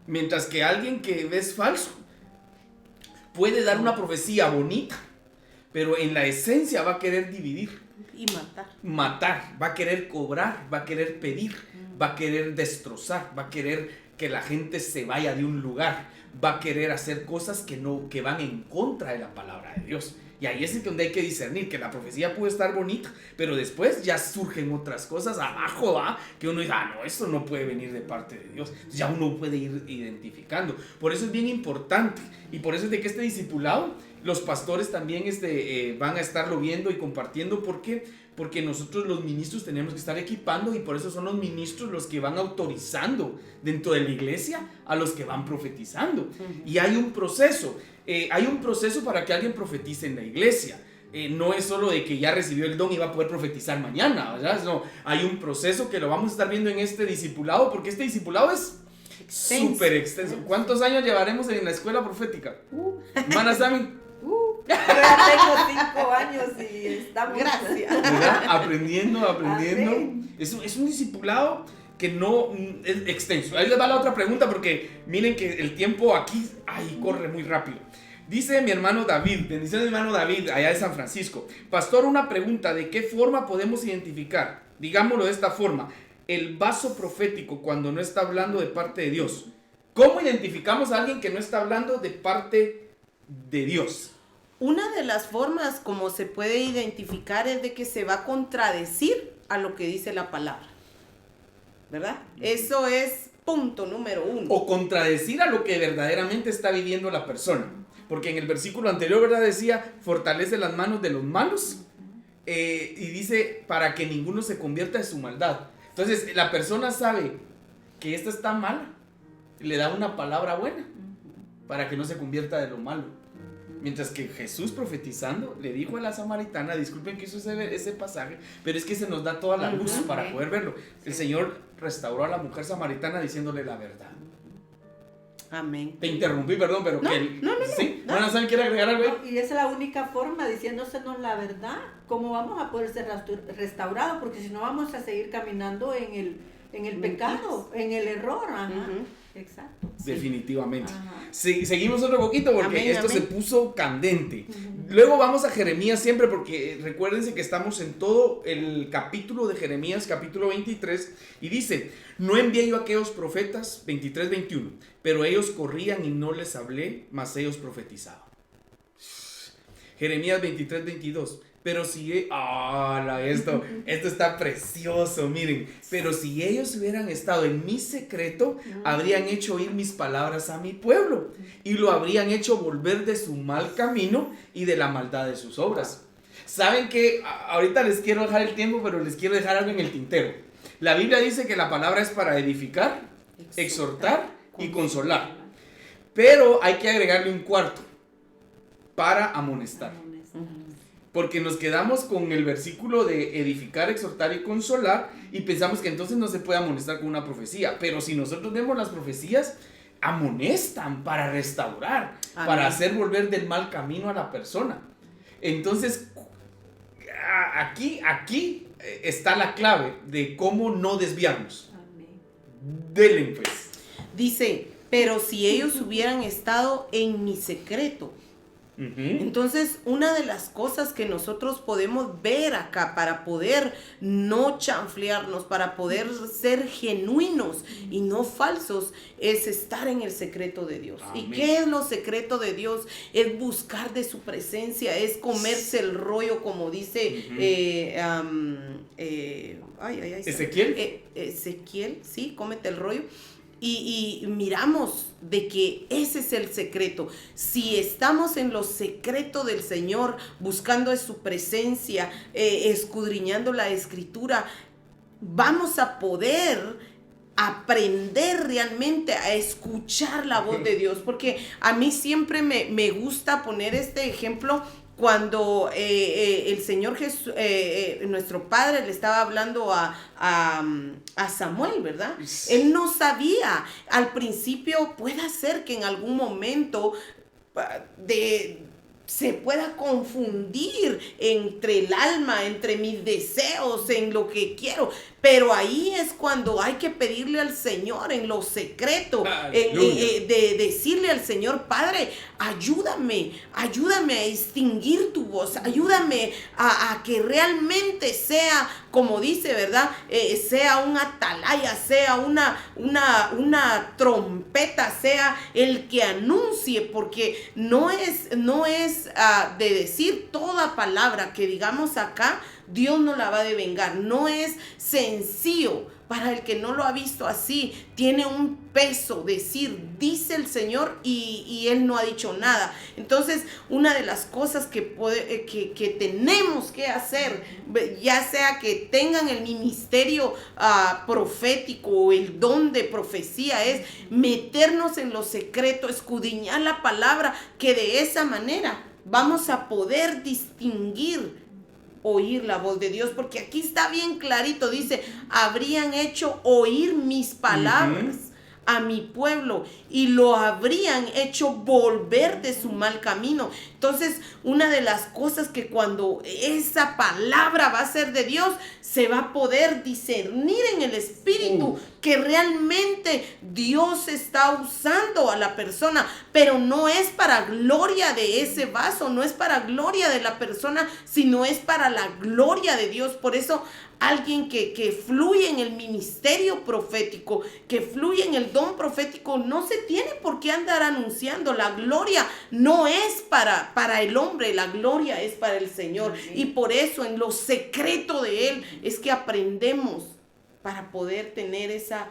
Speaker 1: Mientras que alguien que es falso puede dar una profecía bonita, pero en la esencia va a querer dividir.
Speaker 2: Y
Speaker 1: matar, va a querer cobrar, va a querer pedir, va a querer destrozar, va a querer que la gente se vaya de un lugar, va a querer hacer cosas que van en contra de la palabra de Dios. Y ahí es donde hay que discernir que la profecía puede estar bonita, pero después ya surgen otras cosas abajo, ¿va? Que uno dice, no, esto no puede venir de parte de Dios. Entonces ya uno puede ir identificando. Por eso es bien importante, y por eso es de que este discipulado, los pastores también van a estarlo viendo y compartiendo. ¿Por qué? Porque nosotros los ministros tenemos que estar equipando, y por eso son los ministros los que van autorizando dentro de la iglesia a los que van profetizando. Y hay un proceso. Hay un proceso para que alguien profetice en la iglesia. No es solo de que ya recibió el don y va a poder profetizar mañana, ¿verdad? No, hay un proceso que lo vamos a estar viendo en este discipulado, porque este discipulado es súper extenso. ¿Cuántos años llevaremos en la escuela profética? Hermana Sammy.
Speaker 3: Yo ya tengo 5 años y estamos...
Speaker 2: Gracias.
Speaker 1: ¿Verdad? Aprendiendo. Es un discipulado que no es extenso. Ahí les va la otra pregunta, porque miren que el tiempo aquí corre muy rápido. Dice mi hermano David, bendiciones mi hermano David, allá de San Francisco. Pastor, una pregunta, ¿de qué forma podemos identificar, digámoslo de esta forma, el vaso profético cuando no está hablando de parte de Dios? ¿Cómo identificamos a alguien que no está hablando de parte de Dios?
Speaker 2: Una de las formas como se puede identificar es de que se va a contradecir a lo que dice la palabra, ¿verdad? Eso es punto número 1.
Speaker 1: O contradecir a lo que verdaderamente está viviendo la persona. Porque en el versículo anterior, ¿verdad? Decía, fortalece las manos de los malos. Y dice, para que ninguno se convierta en su maldad. Entonces, la persona sabe que esta está mala, le da una palabra buena para que no se convierta de lo malo. Mientras que Jesús, profetizando, le dijo a la samaritana, disculpen que hizo ese pasaje, pero es que se nos da toda la luz para poder verlo. El Señor restauró a la mujer samaritana diciéndole la verdad.
Speaker 2: Amén.
Speaker 1: Te interrumpí, perdón, pero
Speaker 2: No.
Speaker 1: ¿sí? ¿Van a quiere agregar algo?
Speaker 3: No, y esa es la única forma, diciéndosenos la verdad, cómo vamos a poder ser restaurados, porque si no vamos a seguir caminando en el pecado, en el error. Exacto.
Speaker 1: Definitivamente.
Speaker 3: Sí.
Speaker 1: Seguimos otro poquito porque esto se puso candente.
Speaker 3: Uh-huh.
Speaker 1: Luego vamos a Jeremías siempre, porque recuérdense que estamos en todo el capítulo de Jeremías, capítulo 23, y dice, no envié yo a aquellos profetas, 23-21, pero ellos corrían y no les hablé, mas ellos profetizaban. Jeremías 23-22. Pero si... esto está precioso, miren. Pero si ellos hubieran estado en mi secreto, habrían hecho oír mis palabras a mi pueblo, y lo habrían hecho volver de su mal camino y de la maldad de sus obras. Saben que ahorita les quiero dejar el tiempo, pero les quiero dejar algo en el tintero. La Biblia dice que la palabra es para edificar, exhortar y consolar. Pero hay que agregarle un cuarto: para amonestar. Porque nos quedamos con el versículo de edificar, exhortar y consolar, y pensamos que entonces no se puede amonestar con una profecía. Pero si nosotros vemos las profecías, amonestan para restaurar, para hacer volver del mal camino a la persona. Entonces, aquí está la clave de cómo no desviarnos. Denle pues.
Speaker 2: Dice, pero si ellos hubieran estado en mi secreto. Entonces, una de las cosas que nosotros podemos ver acá para poder no chanflearnos, para poder ser genuinos y no falsos, es estar en el secreto de Dios.
Speaker 1: Amén.
Speaker 2: ¿Y qué es lo secreto de Dios? Es buscar de su presencia, es comerse el rollo, como dice
Speaker 1: Ezequiel.
Speaker 2: Ezequiel, sí, cómete el rollo. Y miramos de que ese es el secreto. Si estamos en lo secreto del Señor, buscando su presencia, escudriñando la escritura, vamos a poder aprender realmente a escuchar la voz de Dios. Porque a mí siempre me gusta poner este ejemplo. Cuando el Señor Jesús, nuestro Padre, le estaba hablando a Samuel, ¿verdad? Él no sabía. Al principio puede ser que en algún momento se pueda confundir entre el alma, entre mis deseos, en lo que quiero. pero ahí es cuando hay que pedirle al Señor en lo secreto, de decirle al Señor, Padre, ayúdame a distinguir tu voz, ayúdame a que realmente sea, como dice, ¿verdad? Sea un atalaya, sea una trompeta, sea el que anuncie, porque no es de decir toda palabra que digamos acá, Dios no la va a devengar. No es sencillo. Para el que no lo ha visto así, tiene un peso decir, dice el Señor y Él no ha dicho nada. Entonces, una de las cosas que tenemos que hacer, ya sea que tengan el ministerio profético o el don de profecía, es meternos en lo secreto, escudriñar la palabra, que de esa manera vamos a poder distinguir, oír la voz de Dios, porque aquí está bien clarito, dice, habrían hecho oír mis palabras a mi pueblo y lo habrían hecho volver de su mal camino. Entonces, una de las cosas que cuando esa palabra va a ser de Dios, se va a poder discernir en el espíritu que realmente Dios está usando a la persona, pero no es para gloria de ese vaso, no es para gloria de la persona, sino es para la gloria de Dios. Por eso alguien que fluye en el ministerio profético, que fluye en el don profético, no se tiene por qué andar anunciando. La gloria no es para el hombre, la gloria es para el Señor. Y por eso en lo secreto de Él es que aprendemos para poder tener esa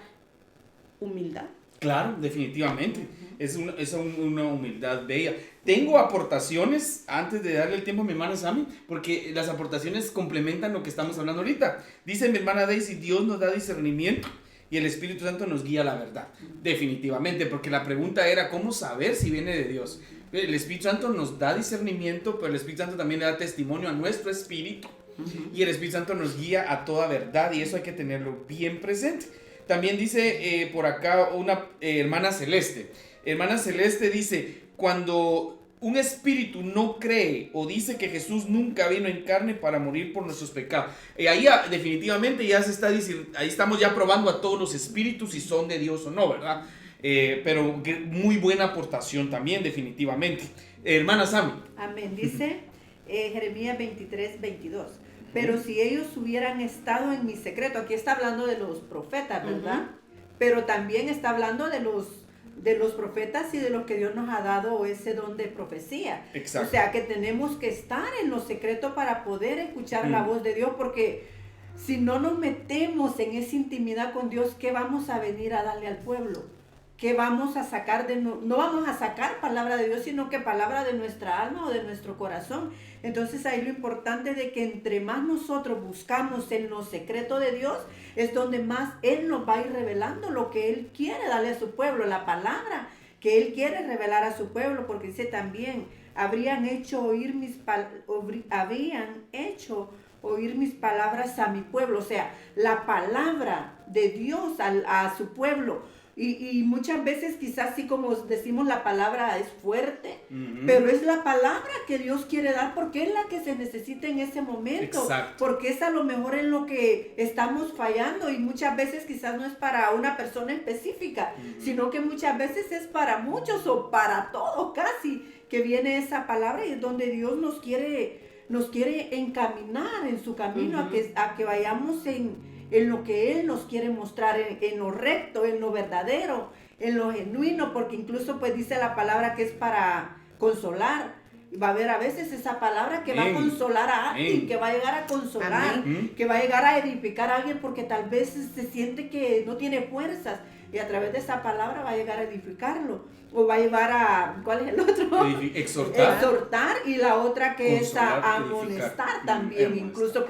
Speaker 2: humildad.
Speaker 1: Claro, definitivamente. Es una humildad bella. Tengo aportaciones, antes de darle el tiempo a mi hermana Sammy, porque las aportaciones complementan lo que estamos hablando ahorita. Dice mi hermana Daisy, Dios nos da discernimiento y el Espíritu Santo nos guía a la verdad. Definitivamente, porque la pregunta era, ¿cómo saber si viene de Dios? El Espíritu Santo nos da discernimiento, pero el Espíritu Santo también le da testimonio a nuestro espíritu. Y el Espíritu Santo nos guía a toda verdad, y eso hay que tenerlo bien presente. También dice por acá una hermana Celeste. Hermana Celeste dice, cuando un espíritu no cree o dice que Jesús nunca vino en carne para morir por nuestros pecados, ahí definitivamente ya se está diciendo, ahí estamos ya probando a todos los espíritus si son de Dios o no, ¿verdad? Pero muy buena aportación también, definitivamente. Hermana Sammy.
Speaker 3: Amén. Dice Jeremías 23:22. Pero si ellos hubieran estado en mi secreto, aquí está hablando de los profetas, ¿verdad? Pero también está hablando de los profetas y de lo que Dios nos ha dado ese don de profecía.
Speaker 1: Exacto.
Speaker 3: O sea, que tenemos que estar en lo secreto para poder escuchar la voz de Dios, porque si no nos metemos en esa intimidad con Dios, ¿qué vamos a venir a darle al pueblo? ¿Qué vamos a sacar no vamos a sacar palabra de Dios, sino que palabra de nuestra alma o de nuestro corazón? Entonces ahí lo importante de que entre más nosotros buscamos en lo secreto de Dios, es donde más Él nos va a ir revelando lo que Él quiere darle a su pueblo, la palabra que Él quiere revelar a su pueblo, porque dice también, habrían hecho oír mis palabras a mi pueblo. O sea, la palabra de Dios a su pueblo. Y muchas veces quizás sí, como decimos, la palabra es fuerte, pero es la palabra que Dios quiere dar, porque es la que se necesita en ese momento.
Speaker 1: Exacto.
Speaker 3: Porque es a lo mejor en lo que estamos fallando, y muchas veces quizás no es para una persona específica, sino que muchas veces es para muchos o para todos casi, que viene esa palabra, y es donde Dios nos quiere encaminar en su camino, a que vayamos en lo que Él nos quiere mostrar, en lo recto, en lo verdadero, en lo genuino, porque incluso pues dice la palabra que es para consolar. Va a haber a veces esa palabra que va a consolar a alguien, que va a llegar a consolar, que va a llegar a edificar a alguien, porque tal vez se siente que no tiene fuerzas, y a través de esa palabra va a llegar a edificarlo, o va a llevar a, ¿cuál es el otro? Exhortar, y la otra que consolar, es a amonestar también, incluso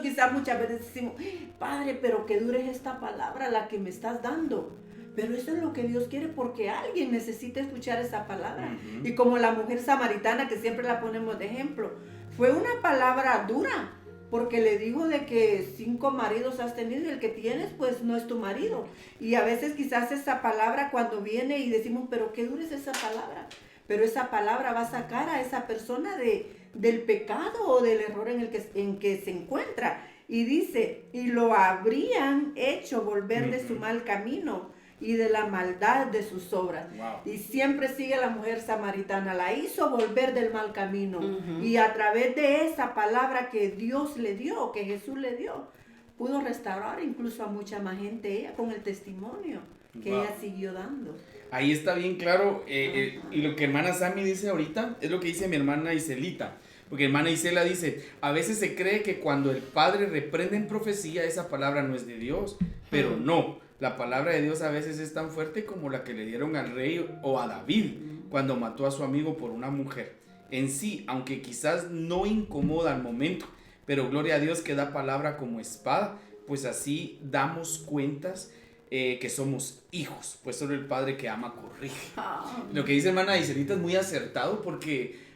Speaker 3: quizás muchas veces decimos, Padre, pero que dure es esta palabra la que me estás dando. Pero eso es lo que Dios quiere, porque alguien necesita escuchar esa palabra. Y como la mujer samaritana, que siempre la ponemos de ejemplo, fue una palabra dura, porque le dijo de que 5 maridos has tenido y el que tienes pues no es tu marido. Y a veces quizás esa palabra cuando viene y decimos, pero qué dura es esa palabra. Pero esa palabra va a sacar a esa persona del pecado o del error en que se encuentra. Y dice, y lo habrían hecho volver de su mal camino y de la maldad de sus obras.
Speaker 1: Wow.
Speaker 3: Y siempre sigue la mujer samaritana, la hizo volver del mal camino. Y a través de esa palabra que Dios le dio, que Jesús le dio, pudo restaurar incluso a mucha más gente ella con el testimonio que ella siguió dando.
Speaker 1: Ahí está bien claro, y lo que hermana Sammy dice ahorita es lo que dice mi hermana Iselita. Porque hermana Isela dice, a veces se cree que cuando el Padre reprende en profecía, esa palabra no es de Dios, pero no. La palabra de Dios a veces es tan fuerte como la que le dieron al rey o a David cuando mató a su amigo por una mujer. En sí, aunque quizás no incomoda al momento, pero gloria a Dios que da palabra como espada, pues así damos cuentas que somos hijos, pues solo el Padre que ama corrige. Lo que dice hermana Iselita es muy acertado porque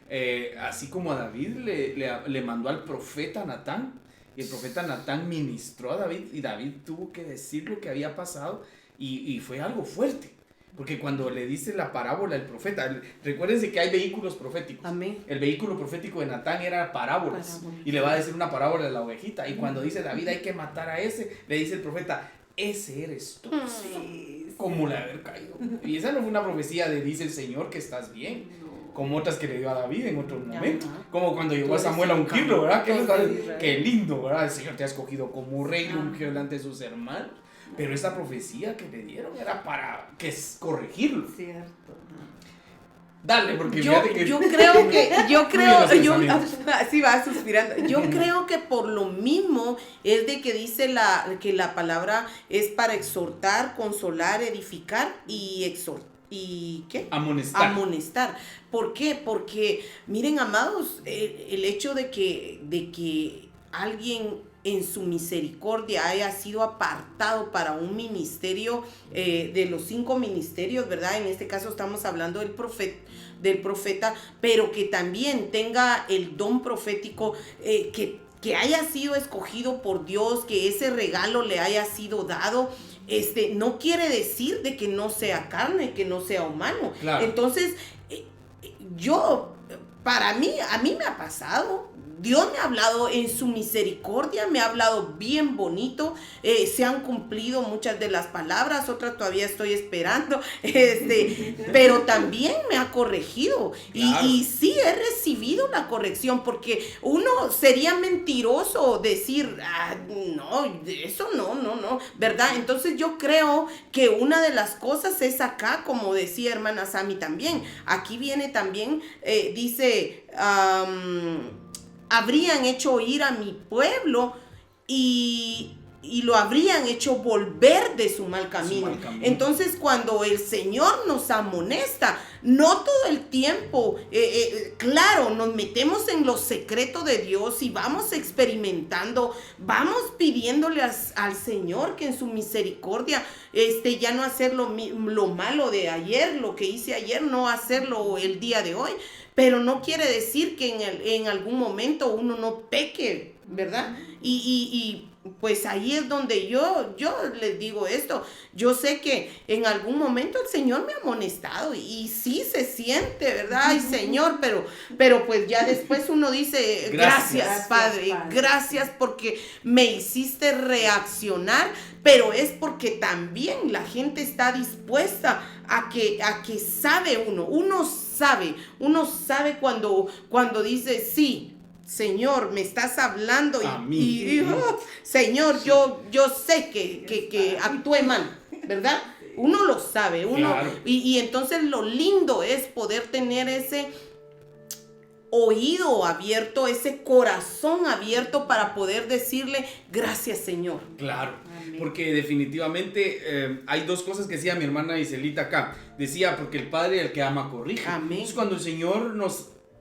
Speaker 1: así como a David le mandó al profeta Natán, y el profeta Natán ministró a David y David tuvo que decir lo que había pasado y fue algo fuerte. Porque cuando le dice la parábola el profeta, recuérdense que hay vehículos proféticos.
Speaker 2: Amén.
Speaker 1: El vehículo profético de Natán era parábolas. Y le va a decir una parábola de la ovejita. Y cuando dice David hay que matar a ese, le dice el profeta, ese eres tú.
Speaker 3: Sí,
Speaker 1: Como le haber caído. Y esa no fue una profecía de dice el Señor que estás bien. Como otras que le dio a David en otro momento. Como cuando llegó a Samuel a ungirlo, ¿verdad? Qué lindo, ¿verdad? El Señor te ha escogido como rey, lo ungió delante de sus hermanos. Pero esa profecía que le dieron era para corregirlo.
Speaker 3: Cierto.
Speaker 1: Dale, porque
Speaker 2: yo
Speaker 1: fíjate que...
Speaker 2: así va suspirando. Yo creo que por lo mismo es de que dice que la palabra es para exhortar, consolar, edificar y exhortar. ¿Y qué? Amonestar. ¿Por qué? Porque, miren, amados, el hecho de que alguien en su misericordia haya sido apartado para un ministerio de los 5 ministerios, ¿verdad? En este caso estamos hablando del profeta, pero que también tenga el don profético, que haya sido escogido por Dios, que ese regalo le haya sido dado. No quiere decir de que no sea carne, que no sea humano.
Speaker 1: Claro.
Speaker 2: Entonces, a mí me ha pasado. Dios me ha hablado en su misericordia, me ha hablado bien bonito, se han cumplido muchas de las palabras, otras todavía estoy esperando, pero también me ha corregido. Claro. Y sí he recibido la corrección, porque uno sería mentiroso decir, no, eso no, ¿verdad? Entonces yo creo que una de las cosas es acá, como decía hermana Sammy también, aquí viene también, dice... habrían hecho oír a mi pueblo y lo habrían hecho volver de su mal camino. Entonces, cuando el Señor nos amonesta, no todo el tiempo, claro, nos metemos en lo secreto de Dios y vamos experimentando, vamos pidiéndole al Señor que en su misericordia ya no hacer lo malo de ayer, lo que hice ayer, no hacerlo el día de hoy. Pero no quiere decir que en algún momento uno no peque, ¿verdad? Y pues ahí es donde yo les digo esto. Yo sé que en algún momento el Señor me ha amonestado y sí se siente, ¿verdad? Ay, Señor, pero pues ya después uno dice, gracias, Padre, gracias porque me hiciste reaccionar, pero es porque también la gente está dispuesta a que sabe uno sabe cuando dice, sí, Señor, me estás hablando Señor, sí. yo sé que actué mal, ¿verdad? Uno lo sabe, claro. Y entonces lo lindo es poder tener ese oído abierto, ese corazón abierto para poder decirle gracias, Señor.
Speaker 1: Claro, porque definitivamente hay dos cosas que decía mi hermana Iselita acá. Decía, porque el Padre el que ama corrige.
Speaker 2: Amén.
Speaker 1: Entonces cuando el Señor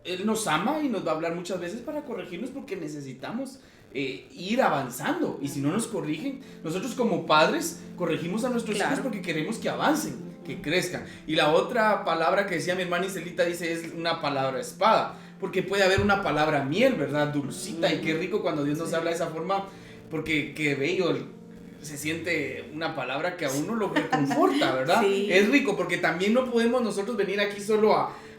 Speaker 1: Él nos ama y nos va a hablar muchas veces para corregirnos porque necesitamos ir avanzando. Y si no nos corrigen, nosotros como padres corregimos a nuestros hijos porque queremos que avancen, que crezcan. Y la otra palabra que decía mi hermana Iselita dice es una palabra espada, porque puede haber una palabra miel, ¿verdad? Dulcita, y qué rico cuando Dios nos habla de esa forma, porque qué bello se siente una palabra que a uno lo reconforta, ¿verdad?
Speaker 2: Sí.
Speaker 1: Es rico, porque también no podemos nosotros venir aquí solo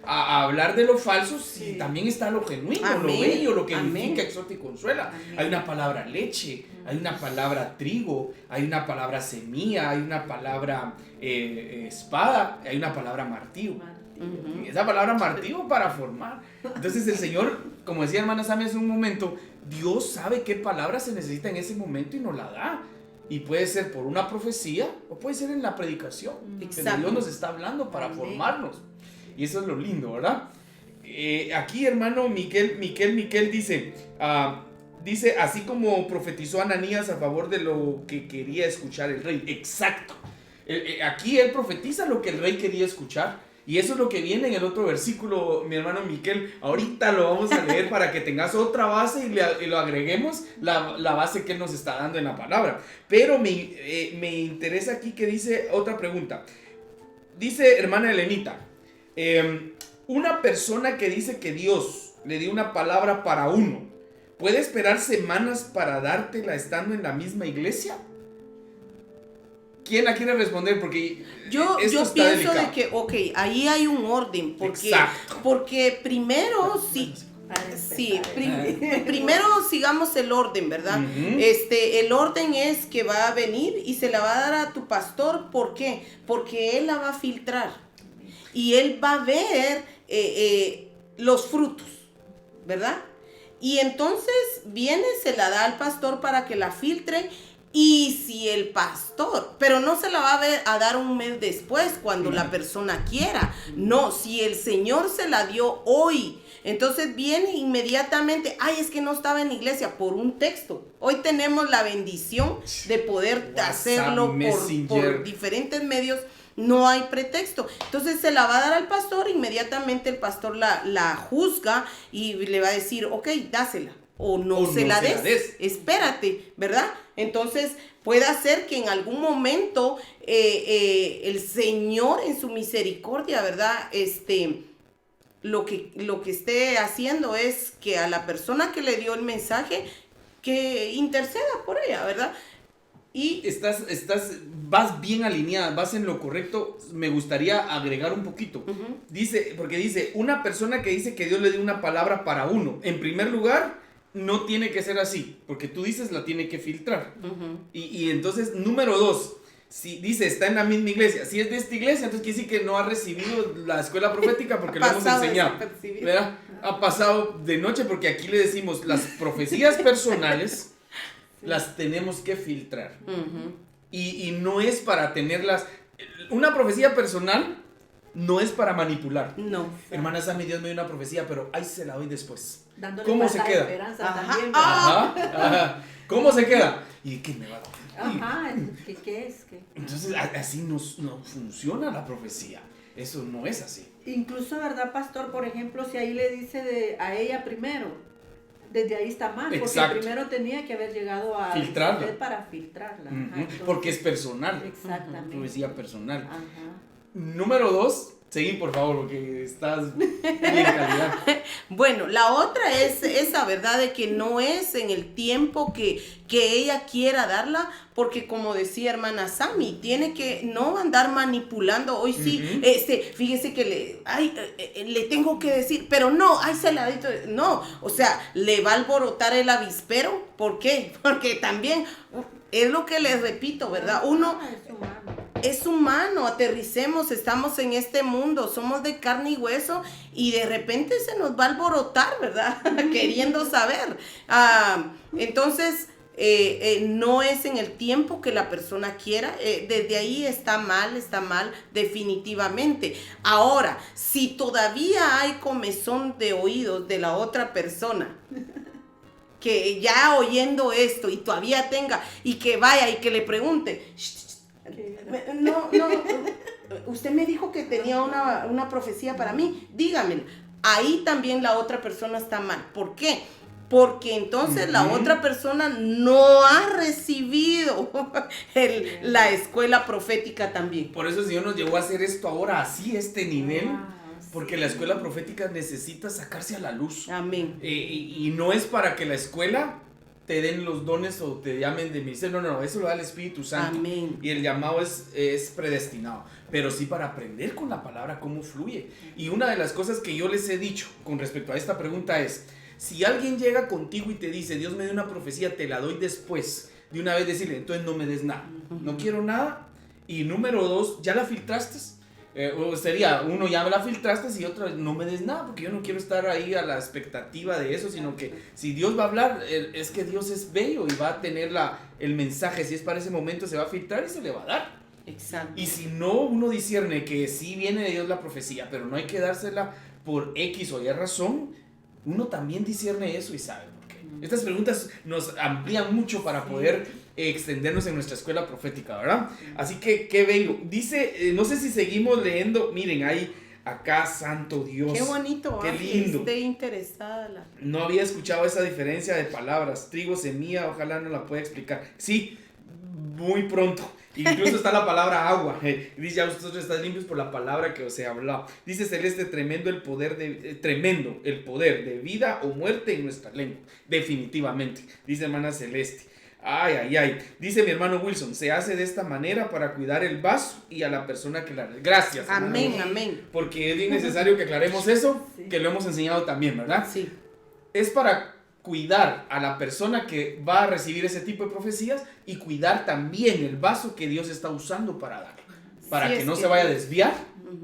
Speaker 1: a hablar de lo falso, si también está lo genuino,
Speaker 2: Amén.
Speaker 1: lo bello, lo que
Speaker 2: Amén.
Speaker 1: edifica, exhorta y consuela.
Speaker 3: Amén.
Speaker 1: Hay una palabra leche, hay una palabra trigo, hay una palabra semilla, hay una palabra espada, hay una palabra martillo.
Speaker 2: Ujú.
Speaker 1: Esa palabra martillo para formar. Entonces el Señor, como decía hermana Sammy hace un momento, Dios sabe qué palabra se necesita en ese momento y nos la da. Y puede ser por una profecía o puede ser en la predicación.
Speaker 2: Exacto.
Speaker 1: Dios nos está hablando para
Speaker 3: Amén.
Speaker 1: formarnos. Y eso es lo lindo, ¿verdad? Aquí hermano Miquel dice, dice, así como profetizó Ananías a favor de lo que quería escuchar el rey. Exacto. Aquí él profetiza lo que el rey quería escuchar. Y eso es lo que viene en el otro versículo, mi hermano Miquel. Ahorita lo vamos a leer para que tengas otra base y lo agreguemos la base que él nos está dando en la palabra. Pero me interesa aquí que dice otra pregunta. Dice hermana Elenita, una persona que dice que Dios le dio una palabra para uno, ¿puede esperar semanas para dártela estando en la misma iglesia? ¿Quién la quiere responder? Porque
Speaker 2: Yo
Speaker 1: está
Speaker 2: pienso
Speaker 1: delicado.
Speaker 2: de que, ok, ahí hay un orden,
Speaker 1: Exacto.
Speaker 2: porque primero, sí, primero sigamos el orden, ¿verdad?
Speaker 1: Ujú.
Speaker 2: El orden es que va a venir y se la va a dar a tu pastor, ¿por qué? Porque él la va a filtrar y él va a ver los frutos, ¿verdad? Y entonces viene, se la da al pastor para que la filtre. Y si el pastor, pero no se la va a dar un mes después cuando la persona quiera. No, si el Señor se la dio hoy, entonces viene inmediatamente. Ay, es que no estaba en la iglesia por un texto. Hoy tenemos la bendición de poder
Speaker 1: WhatsApp,
Speaker 2: hacerlo
Speaker 1: Messenger.
Speaker 2: por diferentes medios. No hay pretexto. Entonces se la va a dar al pastor. Inmediatamente el pastor la juzga y le va a decir, ok, dásela. O no se la des, espérate, ¿verdad? Entonces puede ser que en algún momento el Señor en su misericordia, ¿verdad? Lo que esté haciendo es que a la persona que le dio el mensaje, que interceda por ella, ¿verdad? Y
Speaker 1: vas bien alineada, vas en lo correcto. Me gustaría agregar un poquito. Porque dice, una persona que dice que Dios le dio una palabra para uno, en primer lugar, no tiene que ser así, porque tú dices la tiene que filtrar. Y entonces, número 2, si dice está en la misma iglesia, si es de esta iglesia, entonces quiere decir que no ha recibido la escuela profética porque lo hemos enseñado, ¿verdad? Ha pasado de noche, porque aquí le decimos las profecías personales las tenemos que filtrar. Y no es para tenerlas. Una profecía personal no es para manipular.
Speaker 2: no.
Speaker 1: Hermana Sammy, Dios me dio una profecía, pero ahí se la doy después.
Speaker 3: Dándole
Speaker 1: ¿Cómo se
Speaker 3: falsa
Speaker 1: queda?
Speaker 3: esperanza
Speaker 2: Ajá.
Speaker 3: también.
Speaker 1: Ajá. ¿Cómo se queda? ¿Y qué me va a dar?
Speaker 3: Ajá, ¿qué es? ¿Qué?
Speaker 1: Entonces, así no funciona la profecía. Eso no es así.
Speaker 3: Incluso, ¿verdad, pastor? Por ejemplo, si ahí le dice a ella primero, desde ahí está mal,
Speaker 1: Exacto.
Speaker 3: porque primero tenía que haber llegado a
Speaker 1: Filtrarla.
Speaker 3: usted para filtrarla. Ajá,
Speaker 1: Ujú.
Speaker 3: entonces-
Speaker 1: Porque es personal.
Speaker 3: Exactamente.
Speaker 1: Profecía personal.
Speaker 3: Ajá.
Speaker 1: Número 2, seguí por favor, porque estás bien calidad.
Speaker 2: Bueno, la otra es esa, ¿verdad? De que no es en el tiempo que ella quiera darla, porque como decía hermana Sammy, tiene que no andar manipulando. Hoy sí, fíjese que le tengo que decir, pero no, ay, se la dito. No, o sea, le va a alborotar el avispero. ¿Por qué? Porque también es lo que les repito, ¿verdad? Uno
Speaker 3: Es humano.
Speaker 2: es humano, aterricemos, estamos en este mundo, somos de carne y hueso y de repente se nos va a alborotar, ¿verdad? Queriendo saber. Entonces, no es en el tiempo que la persona quiera, desde ahí está mal, definitivamente. Ahora, si todavía hay comezón de oídos de la otra persona, que ya oyendo esto y todavía tenga, y que vaya y que le pregunte, no, usted me dijo que tenía una profecía para mí, dígamelo. Ahí también la otra persona está mal. ¿Por qué? Porque entonces la otra persona no ha recibido la escuela profética también.
Speaker 1: Por eso el Señor nos llevó a hacer esto ahora así, este nivel.
Speaker 3: Sí.
Speaker 1: Porque la escuela profética necesita sacarse a la luz.
Speaker 2: Amén.
Speaker 1: Y no es para que la escuela te den los dones o te llamen de ministerio, no, eso lo da el Espíritu Santo.
Speaker 2: Amén.
Speaker 1: Y el llamado es predestinado, pero sí para aprender con la palabra cómo fluye. Y una de las cosas que yo les he dicho con respecto a esta pregunta es, si alguien llega contigo y te dice, Dios me dio una profecía, te la doy después, de una vez decirle, entonces no me des nada, no quiero nada. Y número 2, ¿ya la filtraste? O sería, uno, ya me la filtraste, y otro, no me des nada, porque yo no quiero estar ahí a la expectativa de eso, sino que si Dios va a hablar, es que Dios es bello y va a tener el mensaje, si es para ese momento se va a filtrar y se le va a dar.
Speaker 2: Exacto.
Speaker 1: Y si no, uno discierne que sí viene de Dios la profecía, pero no hay que dársela por X o Y razón, uno también discierne eso y sabe por qué. Estas preguntas nos amplían mucho para poder extendernos en nuestra escuela profética, ¿verdad? Así que, qué bello. Dice, no sé si seguimos leyendo, miren, hay acá, santo Dios.
Speaker 2: Qué bonito,
Speaker 1: qué lindo.
Speaker 2: Esté interesada.
Speaker 1: No había escuchado esa diferencia de palabras, trigo, semilla, ojalá no la pueda explicar. Sí, muy pronto. Incluso está la palabra agua. Dice, ya vosotros estáis limpios por la palabra que os he hablado. Dice Celeste, tremendo el poder de vida o muerte en nuestra lengua. Definitivamente. Dice hermana Celeste. Ay, ay, ay. Dice mi hermano Wilson, se hace de esta manera para cuidar el vaso y a la persona que la... Gracias.
Speaker 2: Amén, amén.
Speaker 1: Porque es bien necesario que aclaremos eso, que lo hemos enseñado también, ¿verdad?
Speaker 2: Sí.
Speaker 1: Es para cuidar a la persona que va a recibir ese tipo de profecías y cuidar también el vaso que Dios está usando para dar. Para
Speaker 2: Sí,
Speaker 1: que no se vaya a desviar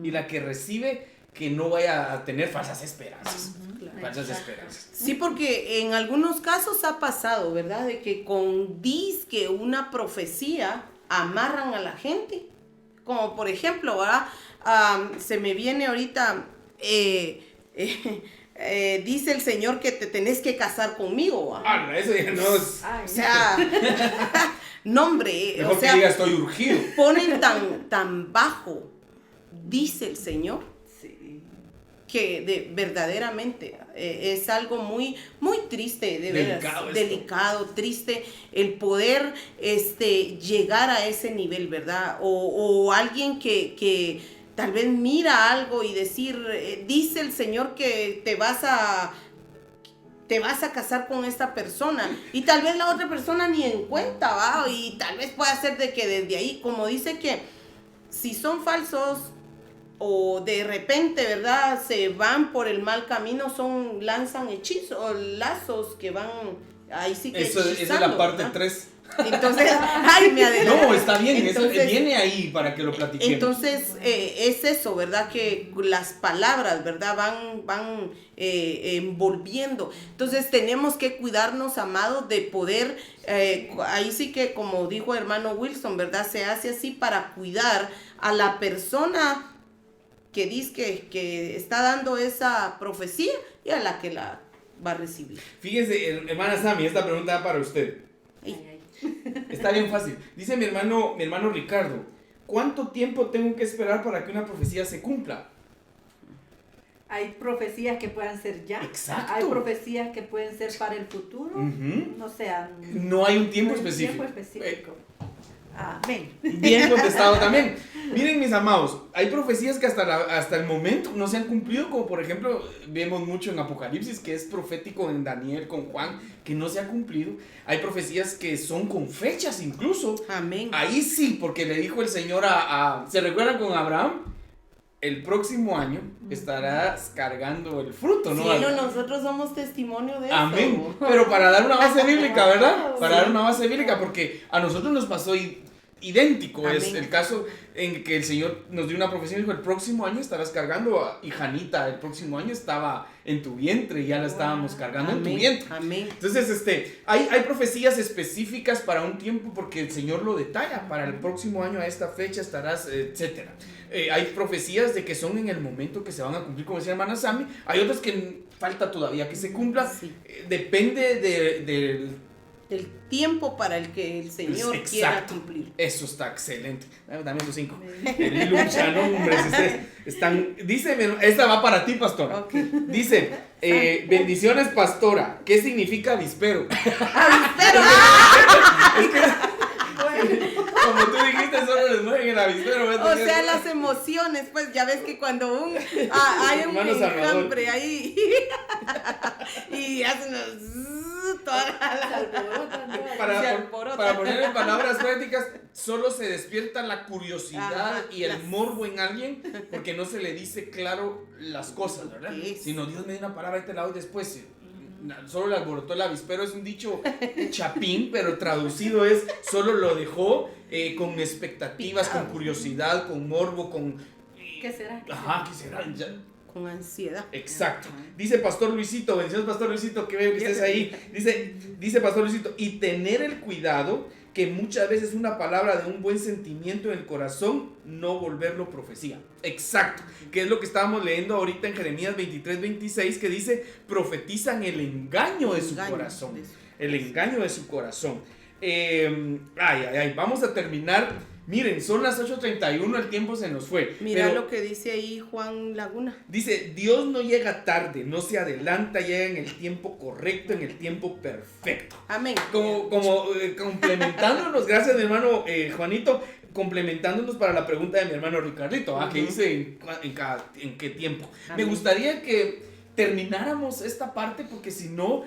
Speaker 1: y la que recibe que no vaya a tener falsas esperanzas. Falsas esperanzas.
Speaker 2: Sí, porque en algunos casos ha pasado, ¿verdad? De que con disque una profecía amarran a la gente. Como por ejemplo, ¿verdad? Se me viene ahorita, dice el Señor que te tenés que casar conmigo.
Speaker 1: Ah, eso ya no es...
Speaker 2: O sea, nombre,
Speaker 1: Mejor
Speaker 2: o sea,
Speaker 1: que diga estoy urgido.
Speaker 2: ponen tan bajo, dice el Señor,
Speaker 3: Sí.
Speaker 2: que verdaderamente es algo muy triste, de
Speaker 1: Delicado
Speaker 2: veras,
Speaker 1: esto.
Speaker 2: delicado, triste el poder llegar a ese nivel, ¿verdad? O alguien que tal vez mira algo y decir, dice el Señor que te vas a casar con esta persona, y tal vez la otra persona ni en cuenta, ¿va? Y tal vez pueda ser de que desde ahí, como dice que si son falsos o de repente, ¿verdad? Se van por el mal camino, lanzan hechizos, lazos que van, ahí sí que
Speaker 1: Eso es
Speaker 2: hechizando,
Speaker 1: la parte
Speaker 2: ¿verdad?
Speaker 1: 3.
Speaker 2: Entonces, ay, me adelanto.
Speaker 1: No, está bien,
Speaker 2: Entonces,
Speaker 1: eso viene ahí para que lo platiquemos.
Speaker 2: entonces, es eso, ¿verdad? Que las palabras, ¿verdad? Van envolviendo. Entonces, tenemos que cuidarnos, amados, de poder, ahí sí que, como dijo hermano Wilson, ¿verdad? Se hace así para cuidar a la persona que dice que está dando esa profecía y a la que la va a recibir.
Speaker 1: Fíjese, hermana Sammy, esta pregunta va para usted. Está bien fácil. Dice mi hermano Ricardo, ¿cuánto tiempo tengo que esperar para que una profecía se cumpla?
Speaker 3: Hay profecías que puedan ser ya.
Speaker 1: Exacto.
Speaker 3: Hay profecías que pueden ser para el futuro.
Speaker 1: Ujú.
Speaker 3: No sé.
Speaker 1: No hay un tiempo
Speaker 3: no hay un
Speaker 1: específico.
Speaker 3: tiempo específico. Amén.
Speaker 1: Bien contestado también. Miren, mis amados, hay profecías que hasta el momento no se han cumplido, como por ejemplo, vemos mucho en Apocalipsis, que es profético en Daniel con Juan, que no se ha cumplido. Hay profecías que son con fechas incluso.
Speaker 2: Amén.
Speaker 1: Ahí sí, porque le dijo el Señor ¿se recuerdan con Abraham? El próximo año estarás cargando el fruto, ¿no?
Speaker 2: Cielo, nosotros somos testimonio de eso.
Speaker 1: Amén. Pero para dar una base bíblica, ¿verdad? Para
Speaker 2: Sí.
Speaker 1: dar una base bíblica, porque a nosotros nos pasó idéntico.
Speaker 2: Amén.
Speaker 1: Es el caso en que el Señor nos dio una profecía y dijo, el próximo año estarás cargando, y Janita, el próximo año estaba en tu vientre, y ya la estábamos cargando en tu vientre.
Speaker 2: Amén.
Speaker 1: Entonces, hay profecías específicas para un tiempo porque el Señor lo detalla. Para el próximo año a esta fecha estarás, etcétera. Hay profecías de que son en el momento que se van a cumplir, como decía hermana Sammy. Hay otras que falta todavía que se cumpla.
Speaker 2: Sí.
Speaker 1: Depende del...
Speaker 2: El tiempo para el que el Señor
Speaker 1: Exacto.
Speaker 2: quiera cumplir.
Speaker 1: Eso está excelente. Dame tus 5. Lucha, no, hombre. Están... Dice, esta va para ti, pastor.
Speaker 2: Ok.
Speaker 1: Dice, bendiciones, pastora. ¿Qué significa avispero?
Speaker 2: Pero,
Speaker 1: Es que, como tú dijiste, solo les mueven el avispero.
Speaker 2: o sea, las emociones, pues ya ves que cuando hay un
Speaker 1: Hermano Salvador.
Speaker 2: enjambre ahí y hacen los...
Speaker 1: Para poner en palabras prácticas, solo se despierta la curiosidad y el morbo en alguien porque no se le dice claro las cosas, ¿verdad? Sino Dios me dio una palabra y te la doy después. Solo le alborotó el avispero, es un dicho chapín, pero traducido es solo lo dejó con expectativas, con curiosidad, con morbo, con...
Speaker 3: ¿Qué será?
Speaker 1: Ajá, ¿qué será?
Speaker 2: Con ansiedad.
Speaker 1: Exacto. Dice Pastor Luisito, bendiciones Pastor Luisito, que veo que estés ahí. Dice Pastor Luisito, y tener el cuidado que muchas veces una palabra de un buen sentimiento en el corazón, no volverlo profecía. Exacto. Que es lo que estábamos leyendo ahorita en Jeremías 23-26, que dice, profetizan el engaño de su corazón. El engaño de su corazón. Vamos a terminar. Miren, son las 8:31, el tiempo se nos fue.
Speaker 2: Mira lo que dice ahí Juan Laguna.
Speaker 1: Dice, Dios no llega tarde, no se adelanta, llega en el tiempo correcto, en el tiempo perfecto.
Speaker 2: Amén.
Speaker 1: Como complementándonos, gracias mi hermano Juanito, complementándonos para la pregunta de mi hermano Ricardito, que dice en qué tiempo.
Speaker 2: Amén.
Speaker 1: Me gustaría que termináramos esta parte porque si no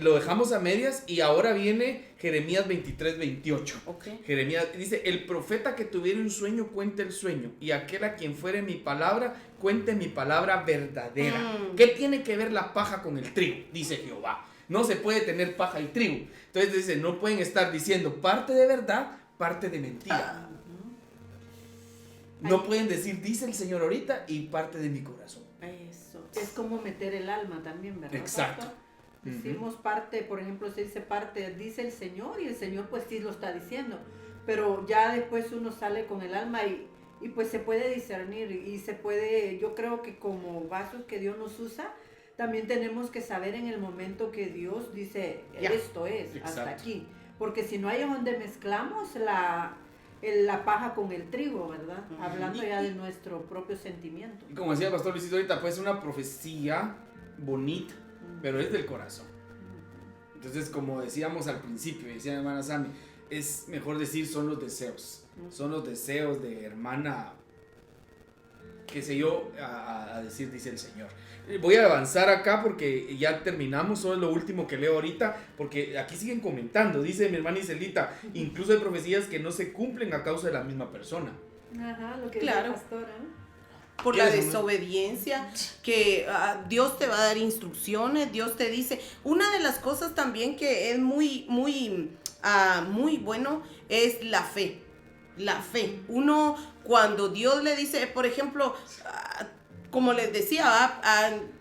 Speaker 1: lo dejamos a medias y ahora viene Jeremías 23-28.
Speaker 2: Okay.
Speaker 1: Jeremías dice, el profeta que tuviera un sueño cuente el sueño y aquel a quien fuere mi palabra cuente mi palabra verdadera. ¿Qué tiene que ver la paja con el trigo? Dice Jehová. No se puede tener paja y trigo. Entonces dice, no pueden estar diciendo parte de verdad, parte de mentira. No pueden decir, dice el Señor ahorita y parte de mi corazón.
Speaker 3: Eso. Es como meter el alma también, ¿verdad?
Speaker 1: Exacto.
Speaker 3: Decimos parte, por ejemplo, se dice parte, dice el Señor, y el Señor pues sí lo está diciendo, pero ya después uno sale con el alma y pues se puede discernir y se puede, yo creo que como vasos que Dios nos usa, también tenemos que saber en el momento que Dios dice, esto es,
Speaker 1: exacto,
Speaker 3: hasta aquí, porque si no hay donde mezclamos la paja con el trigo, ¿verdad? Hablando ya de nuestro propio sentimiento.
Speaker 1: Y como decía el pastor Luisito ahorita, pues una profecía bonita, pero es del corazón. Entonces, como decíamos al principio, decía mi hermana Sammy, es mejor decir son los deseos de hermana, qué sé yo, a decir dice el Señor. Voy a avanzar acá porque ya terminamos, solo es lo último que leo ahorita, porque aquí siguen comentando, dice mi hermana Iselita, incluso hay profecías que no se cumplen a causa de la misma persona.
Speaker 3: Ajá, lo que
Speaker 2: claro.
Speaker 3: dice la pastora, ¿no?
Speaker 2: Por la desobediencia, que Dios te va a dar instrucciones, Dios te dice. Una de las cosas también que es muy bueno es la fe. La fe. Uno, cuando Dios le dice, por ejemplo, como les decía,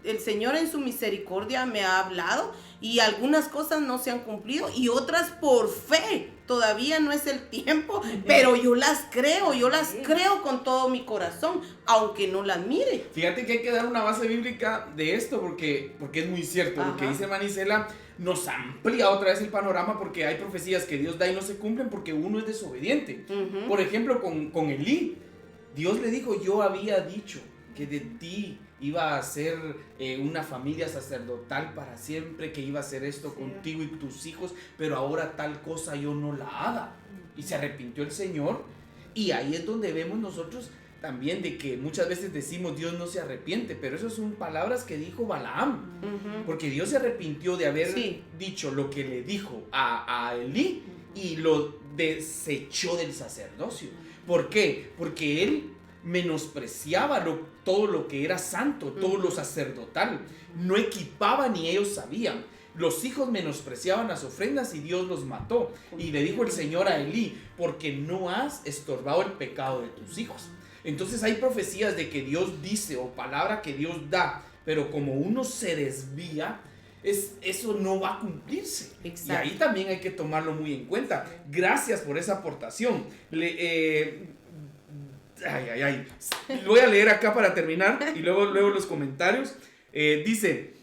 Speaker 2: el Señor en su misericordia me ha hablado y algunas cosas no se han cumplido y otras por fe. Todavía no es el tiempo, pero yo las creo con todo mi corazón, aunque no las mire.
Speaker 1: Fíjate que hay que dar una base bíblica de esto porque es muy cierto. Lo que dice Manicela nos amplía otra vez el panorama porque hay profecías que Dios da y no se cumplen porque uno es desobediente. Por ejemplo, con Elí, Dios le dijo, yo había dicho que de ti iba a ser una familia sacerdotal para siempre, que iba a hacer esto contigo y tus hijos, pero ahora tal cosa yo no la haga. Y se arrepintió el Señor, y ahí es donde vemos nosotros también de que muchas veces decimos Dios no se arrepiente, pero esas son palabras que dijo Balaam, porque Dios se arrepintió de haber dicho lo que le dijo a Elí y lo desechó del sacerdocio. ¿Por qué? Porque él menospreciaba todo lo que era santo, todo lo sacerdotal, no equipaba ni ellos sabían. Los hijos menospreciaban las ofrendas y Dios los mató. Y le dijo el Señor a Elí, porque no has estorbado el pecado de tus hijos. Entonces hay profecías de que Dios dice o palabra que Dios da, pero como uno se desvía, eso no va a cumplirse. Exacto. Y ahí también hay que tomarlo muy en cuenta. Gracias por esa aportación. Voy a leer acá para terminar y luego los comentarios. Dice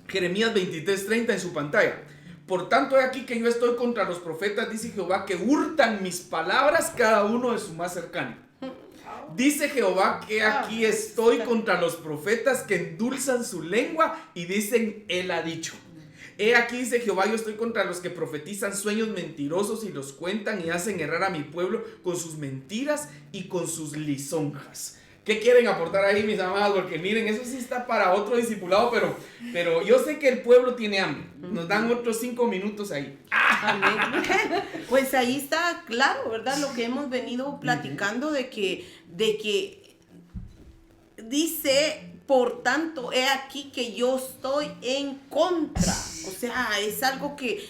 Speaker 1: Jeremías 23:30 en su pantalla. Por tanto, he aquí que yo estoy contra los profetas, dice Jehová, que hurtan mis palabras cada uno de su más cercano. Dice Jehová que aquí estoy contra los profetas que endulzan su lengua y dicen, él ha dicho. He aquí, dice Jehová, yo estoy contra los que profetizan sueños mentirosos y los cuentan y hacen errar a mi pueblo con sus mentiras y con sus lisonjas. ¿Qué quieren aportar ahí, mis amados? Porque miren, eso sí está para otro discipulado, pero yo sé que el pueblo tiene hambre. Nos dan otros 5 minutos ahí.
Speaker 2: Amén. Pues ahí está claro, ¿verdad? Lo que hemos venido platicando de que dice, por tanto, he aquí que yo estoy en contra. O sea, es algo que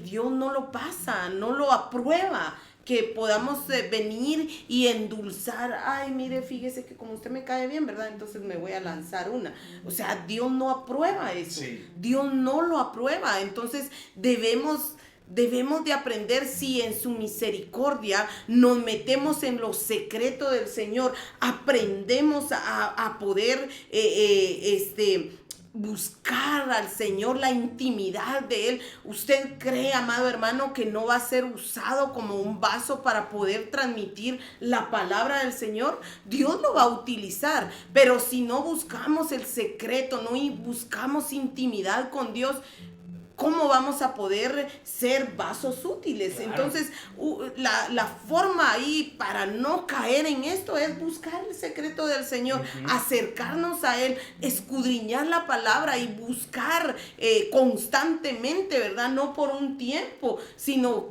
Speaker 2: Dios no lo pasa, no lo aprueba. Que podamos venir y endulzar. Ay, mire, fíjese que como usted me cae bien, ¿verdad? Entonces me voy a lanzar una. O sea, Dios no aprueba eso.
Speaker 1: Sí.
Speaker 2: Dios no lo aprueba. Entonces debemos de aprender, si en su misericordia nos metemos en lo secreto del Señor, aprendemos a poder buscar al Señor, la intimidad de Él. ¿Usted cree, amado hermano, que no va a ser usado como un vaso para poder transmitir la palabra del Señor? Dios lo va a utilizar, pero si no buscamos el secreto, no buscamos intimidad con Dios, ¿cómo vamos a poder ser vasos útiles? Claro. Entonces, la forma ahí para no caer en esto es buscar el secreto del Señor, acercarnos a Él, escudriñar la palabra y buscar constantemente, ¿verdad? No por un tiempo, sino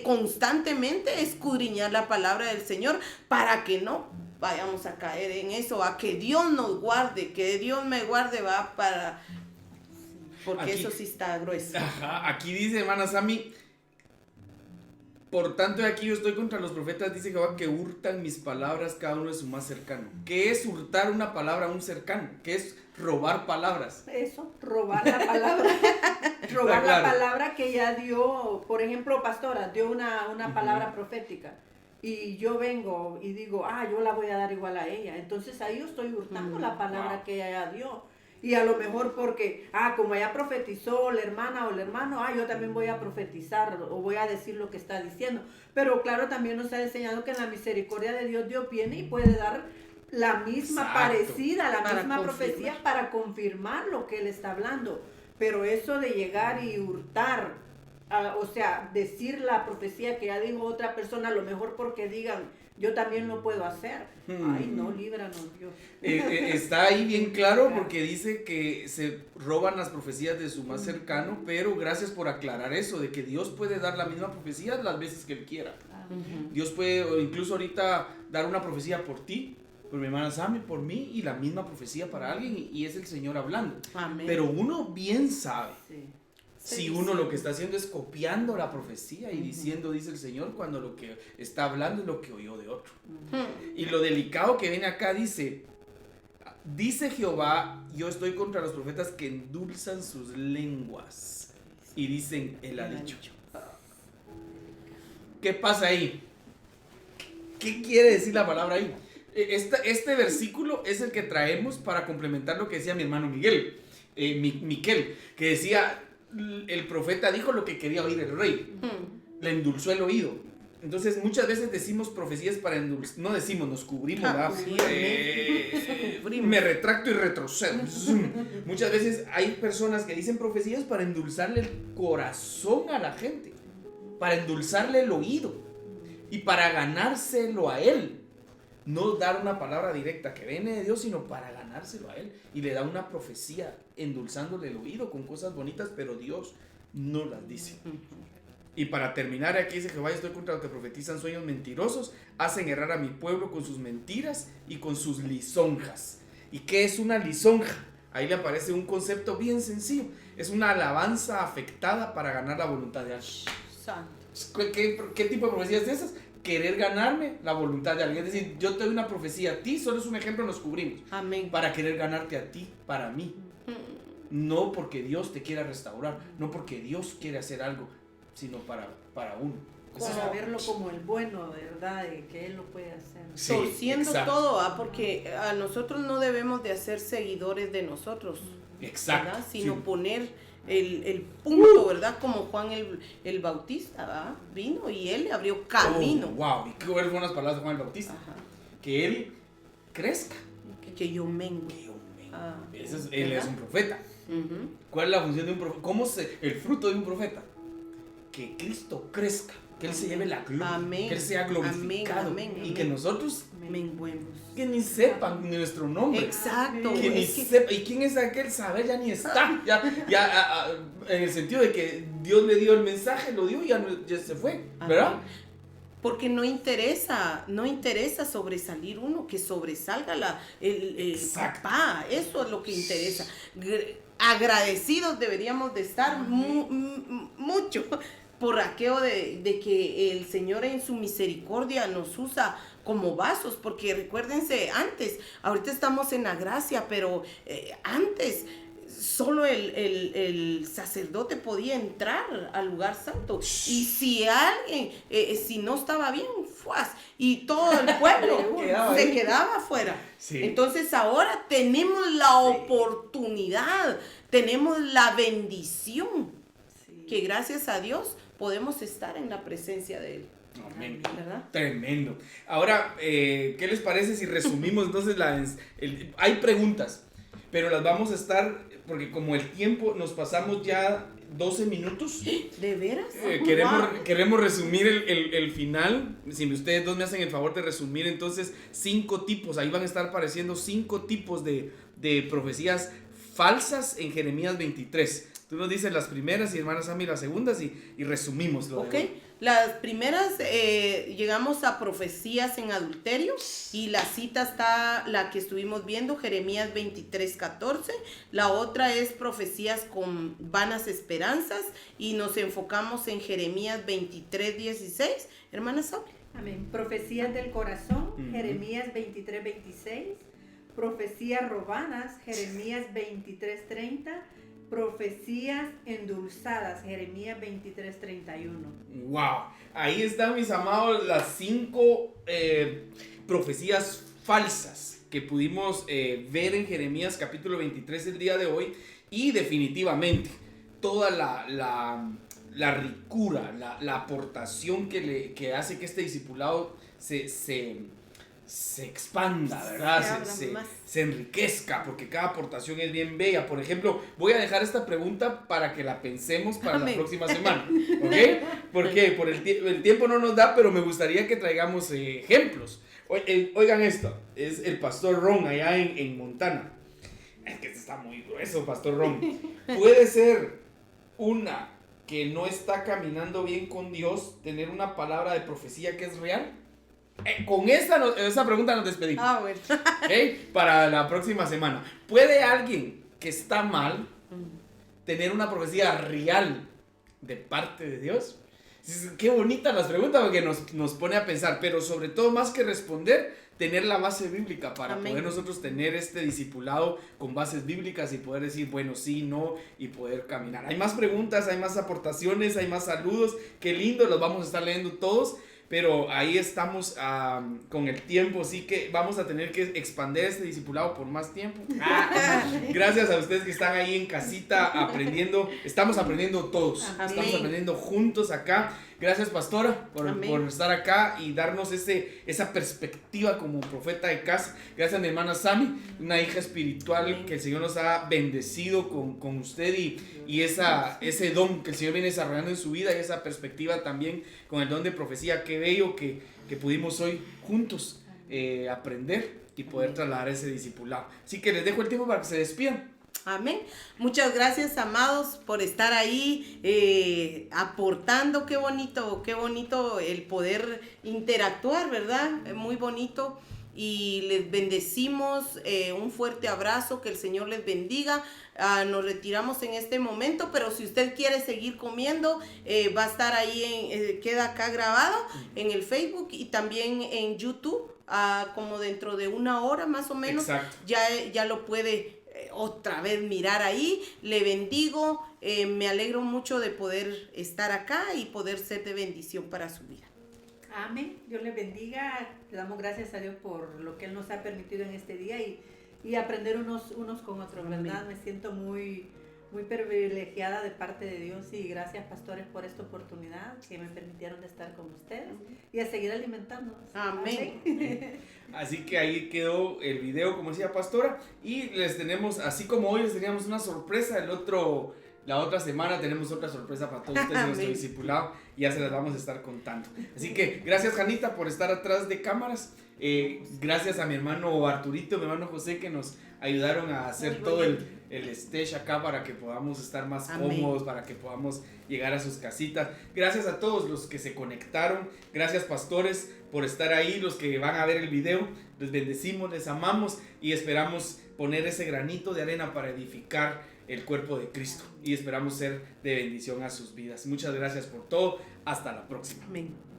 Speaker 2: constantemente escudriñar la palabra del Señor para que no vayamos a caer en eso, a que Dios nos guarde, que Dios me guarde, va para... Porque aquí, eso sí está grueso.
Speaker 1: Ajá, aquí dice, hermana Sami, por tanto aquí yo estoy contra los profetas, dice Jehová, que hurtan mis palabras cada uno de su más cercano. ¿Qué es hurtar una palabra a un cercano? ¿Qué es robar palabras?
Speaker 3: Eso, robar la palabra. Robar la palabra que ya dio, por ejemplo, pastora, dio una palabra profética. Y yo vengo y digo, yo la voy a dar igual a ella. Entonces ahí yo estoy hurtando la palabra que ella dio. Y a lo mejor porque, como ella profetizó la hermana o el hermano, yo también voy a profetizar o voy a decir lo que está diciendo. Pero claro, también nos ha enseñado que en la misericordia de Dios viene y puede dar la misma parecida, la misma profecía para confirmar lo que Él está hablando. Pero eso de llegar y hurtar, o sea, decir la profecía que ya dijo otra persona, a lo mejor porque digan, yo también lo puedo hacer. Ay, no, líbranos, Dios.
Speaker 1: Está ahí bien claro porque dice que se roban las profecías de su más cercano, pero gracias por aclarar eso, de que Dios puede dar la misma profecía las veces que Él quiera. Dios puede incluso ahorita dar una profecía por ti, por mi hermana Sami, por mí, y la misma profecía para alguien, y es el Señor hablando. Amén. Pero uno bien sabe. Sí. Si uno lo que está haciendo es copiando la profecía y diciendo, dice el Señor, cuando lo que está hablando es lo que oyó de otro. Y lo delicado que viene acá dice Jehová, yo estoy contra los profetas que endulzan sus lenguas y dicen, Él ha dicho. ¿Qué pasa ahí? ¿Qué quiere decir la palabra ahí? Este versículo es el que traemos para complementar lo que decía mi hermano Miquel, que decía, el profeta dijo lo que quería oír el rey, le endulzó el oído. Entonces muchas veces decimos profecías para endulzar, no decimos, nos cubrimos, me retracto y retrocedo. Muchas veces hay personas que dicen profecías para endulzarle el corazón a la gente, para endulzarle el oído y para ganárselo a él. No dar una palabra directa que viene de Dios, sino para ganárselo a Él. Y le da una profecía endulzándole el oído con cosas bonitas, pero Dios no las dice. Y para terminar, aquí dice Jehová, estoy contra los que profetizan sueños mentirosos, hacen errar a mi pueblo con sus mentiras y con sus lisonjas. ¿Y qué es una lisonja? Ahí le aparece un concepto bien sencillo. Es una alabanza afectada para ganar la voluntad de alguien. ¿Qué tipo de profecías es esas? Querer ganarme la voluntad de alguien. Es decir, yo te doy una profecía a ti, solo es un ejemplo, nos cubrimos.
Speaker 2: Amén.
Speaker 1: Para querer ganarte a ti, para mí. No porque Dios te quiera restaurar, no porque Dios quiere hacer algo, sino para uno.
Speaker 3: Para verlo como el bueno, ¿verdad? De que Él lo puede hacer.
Speaker 2: Sí, torciendo todo, porque a nosotros no debemos de hacer seguidores de nosotros.
Speaker 1: Exacto.
Speaker 2: ¿verdad? Sino poner el punto, ¿verdad? Como Juan el Bautista, ¿verdad? Vino y él le abrió camino.
Speaker 1: Wow, y qué buenas palabras de Juan el Bautista.
Speaker 2: Ajá.
Speaker 1: Que él crezca.
Speaker 2: Que yo mengue.
Speaker 1: Él es un profeta. ¿Cuál es la función de un profeta? El fruto de un profeta. Que Cristo crezca que Él se lleve la gloria,
Speaker 2: Amén.
Speaker 1: que Él sea glorificado,
Speaker 2: Amén, amén,
Speaker 1: y que
Speaker 2: amén.
Speaker 1: nosotros
Speaker 2: Menguemos.
Speaker 1: que ni sepan ni nuestro nombre.
Speaker 2: Exacto.
Speaker 1: Que ni sepa, ¿y quién es aquel saber? Ya ni está. En el sentido de que Dios le dio el mensaje, lo dio y ya se fue, ¿verdad?
Speaker 2: Amén. Porque no interesa sobresalir uno, que sobresalga el
Speaker 1: Exacto.
Speaker 2: papá, eso es lo que interesa. Agradecidos deberíamos de estar mucho por aquello de que el Señor en su misericordia nos usa como vasos, porque recuérdense, ahorita estamos en la gracia, pero antes solo el sacerdote podía entrar al lugar santo, y si alguien, si no estaba bien, ¡fuas! Y todo el pueblo se quedaba afuera.
Speaker 1: Sí.
Speaker 2: Entonces ahora tenemos la oportunidad, tenemos la bendición, que gracias a Dios podemos estar en la presencia de Él.
Speaker 1: Amén.
Speaker 2: ¿Verdad?
Speaker 1: Tremendo. Ahora, ¿qué les parece si resumimos entonces hay preguntas, pero las vamos a estar, porque como el tiempo, nos pasamos ya 12 minutos.
Speaker 2: ¿De veras?
Speaker 1: Queremos resumir el final. Si ustedes dos me hacen el favor de resumir, entonces 5 tipos, ahí van a estar apareciendo 5 tipos de profecías falsas en Jeremías 23. Tú nos dices las primeras y hermana Sammy las segundas y resumimos.
Speaker 2: Ok, las primeras llegamos a profecías en adulterio, y la cita está la que estuvimos viendo, Jeremías 23:14. La otra es profecías con vanas esperanzas, y nos enfocamos en Jeremías 23:16. Hermana Saúl.
Speaker 3: Amén. Profecías del corazón, Jeremías 23:26. Profecías robadas, Jeremías 23:30. Profecías endulzadas, Jeremías 23:31.
Speaker 1: Wow, ahí están, mis amados, las 5 profecías falsas que pudimos ver en Jeremías capítulo 23 el día de hoy. Y definitivamente toda la ricura, la aportación que hace que este discipulado se expanda, ¿verdad? Se enriquezca, porque cada aportación es bien bella. Por ejemplo, voy a dejar esta pregunta para que la pensemos para la próxima semana, ¿ok? Porque por el tiempo no nos da, pero me gustaría que traigamos ejemplos. Oigan esto, es el pastor Ron allá en Montana. Es que está muy grueso, pastor Ron. Puede ser una que no está caminando bien con Dios, tener una palabra de profecía que es real. Con esa pregunta nos despedimos.
Speaker 2: Bueno.
Speaker 1: ¿Okay? Para la próxima semana. ¿Puede alguien que está mal tener una profecía real de parte de Dios? Qué bonitas las preguntas, porque nos pone a pensar, pero sobre todo, más que responder, tener la base bíblica para poder nosotros tener este discipulado con bases bíblicas y poder decir, bueno, sí, no, y poder caminar. Hay más preguntas, hay más aportaciones, hay más saludos. Qué lindo, los vamos a estar leyendo todos. Pero ahí estamos con el tiempo, sí que vamos a tener que expandir este discipulado por más tiempo. Gracias a ustedes que están ahí en casita aprendiendo. Estamos aprendiendo todos.
Speaker 2: Amén.
Speaker 1: Estamos aprendiendo juntos acá. Gracias, pastora, por estar acá y darnos esa perspectiva como profeta de casa. Gracias a mi hermana Sammy, una hija espiritual. Amén. Que el Señor nos ha bendecido con usted y ese don que el Señor viene desarrollando en su vida, y esa perspectiva también con el don de profecía. Qué bello que pudimos hoy juntos aprender y poder trasladar ese discipulado. Así que les dejo el tiempo para que se despidan.
Speaker 2: Amén. Muchas gracias, amados, por estar ahí aportando. Qué bonito el poder interactuar, ¿verdad? Muy bonito. Y les bendecimos, un fuerte abrazo, que el Señor les bendiga. Nos retiramos en este momento, pero si usted quiere seguir comiendo, va a estar ahí, queda acá grabado en el Facebook y también en YouTube, como dentro de 1 hora más o menos.
Speaker 1: Exacto.
Speaker 2: Ya lo puede otra vez mirar ahí. Le bendigo, me alegro mucho de poder estar acá y poder ser de bendición para su vida.
Speaker 3: Amén. Dios les bendiga. Le damos gracias a Dios por lo que Él nos ha permitido en este día y aprender unos con otros, ¿verdad? Me siento muy, muy privilegiada de parte de Dios, y gracias, pastores, por esta oportunidad que me permitieron de estar con ustedes y a seguir alimentándonos.
Speaker 2: Amén.
Speaker 1: Así que ahí quedó el video, como decía pastora, y les tenemos, así como hoy les teníamos una sorpresa, el otro La otra semana tenemos otra sorpresa para todos ustedes en nuestro discipulado y ya se las vamos a estar contando. Así que gracias, Janita, por estar atrás de cámaras. Gracias a mi hermano Arturito, mi hermano José, que nos ayudaron a hacer todo el stage acá para que podamos estar más cómodos, para que podamos llegar a sus casitas. Gracias a todos los que se conectaron. Gracias, pastores, por estar ahí. Los que van a ver el video, les bendecimos, les amamos y esperamos poner ese granito de arena para edificar el cuerpo de Cristo y esperamos ser de bendición a sus vidas. Muchas gracias por todo. Hasta la próxima.
Speaker 2: Amén.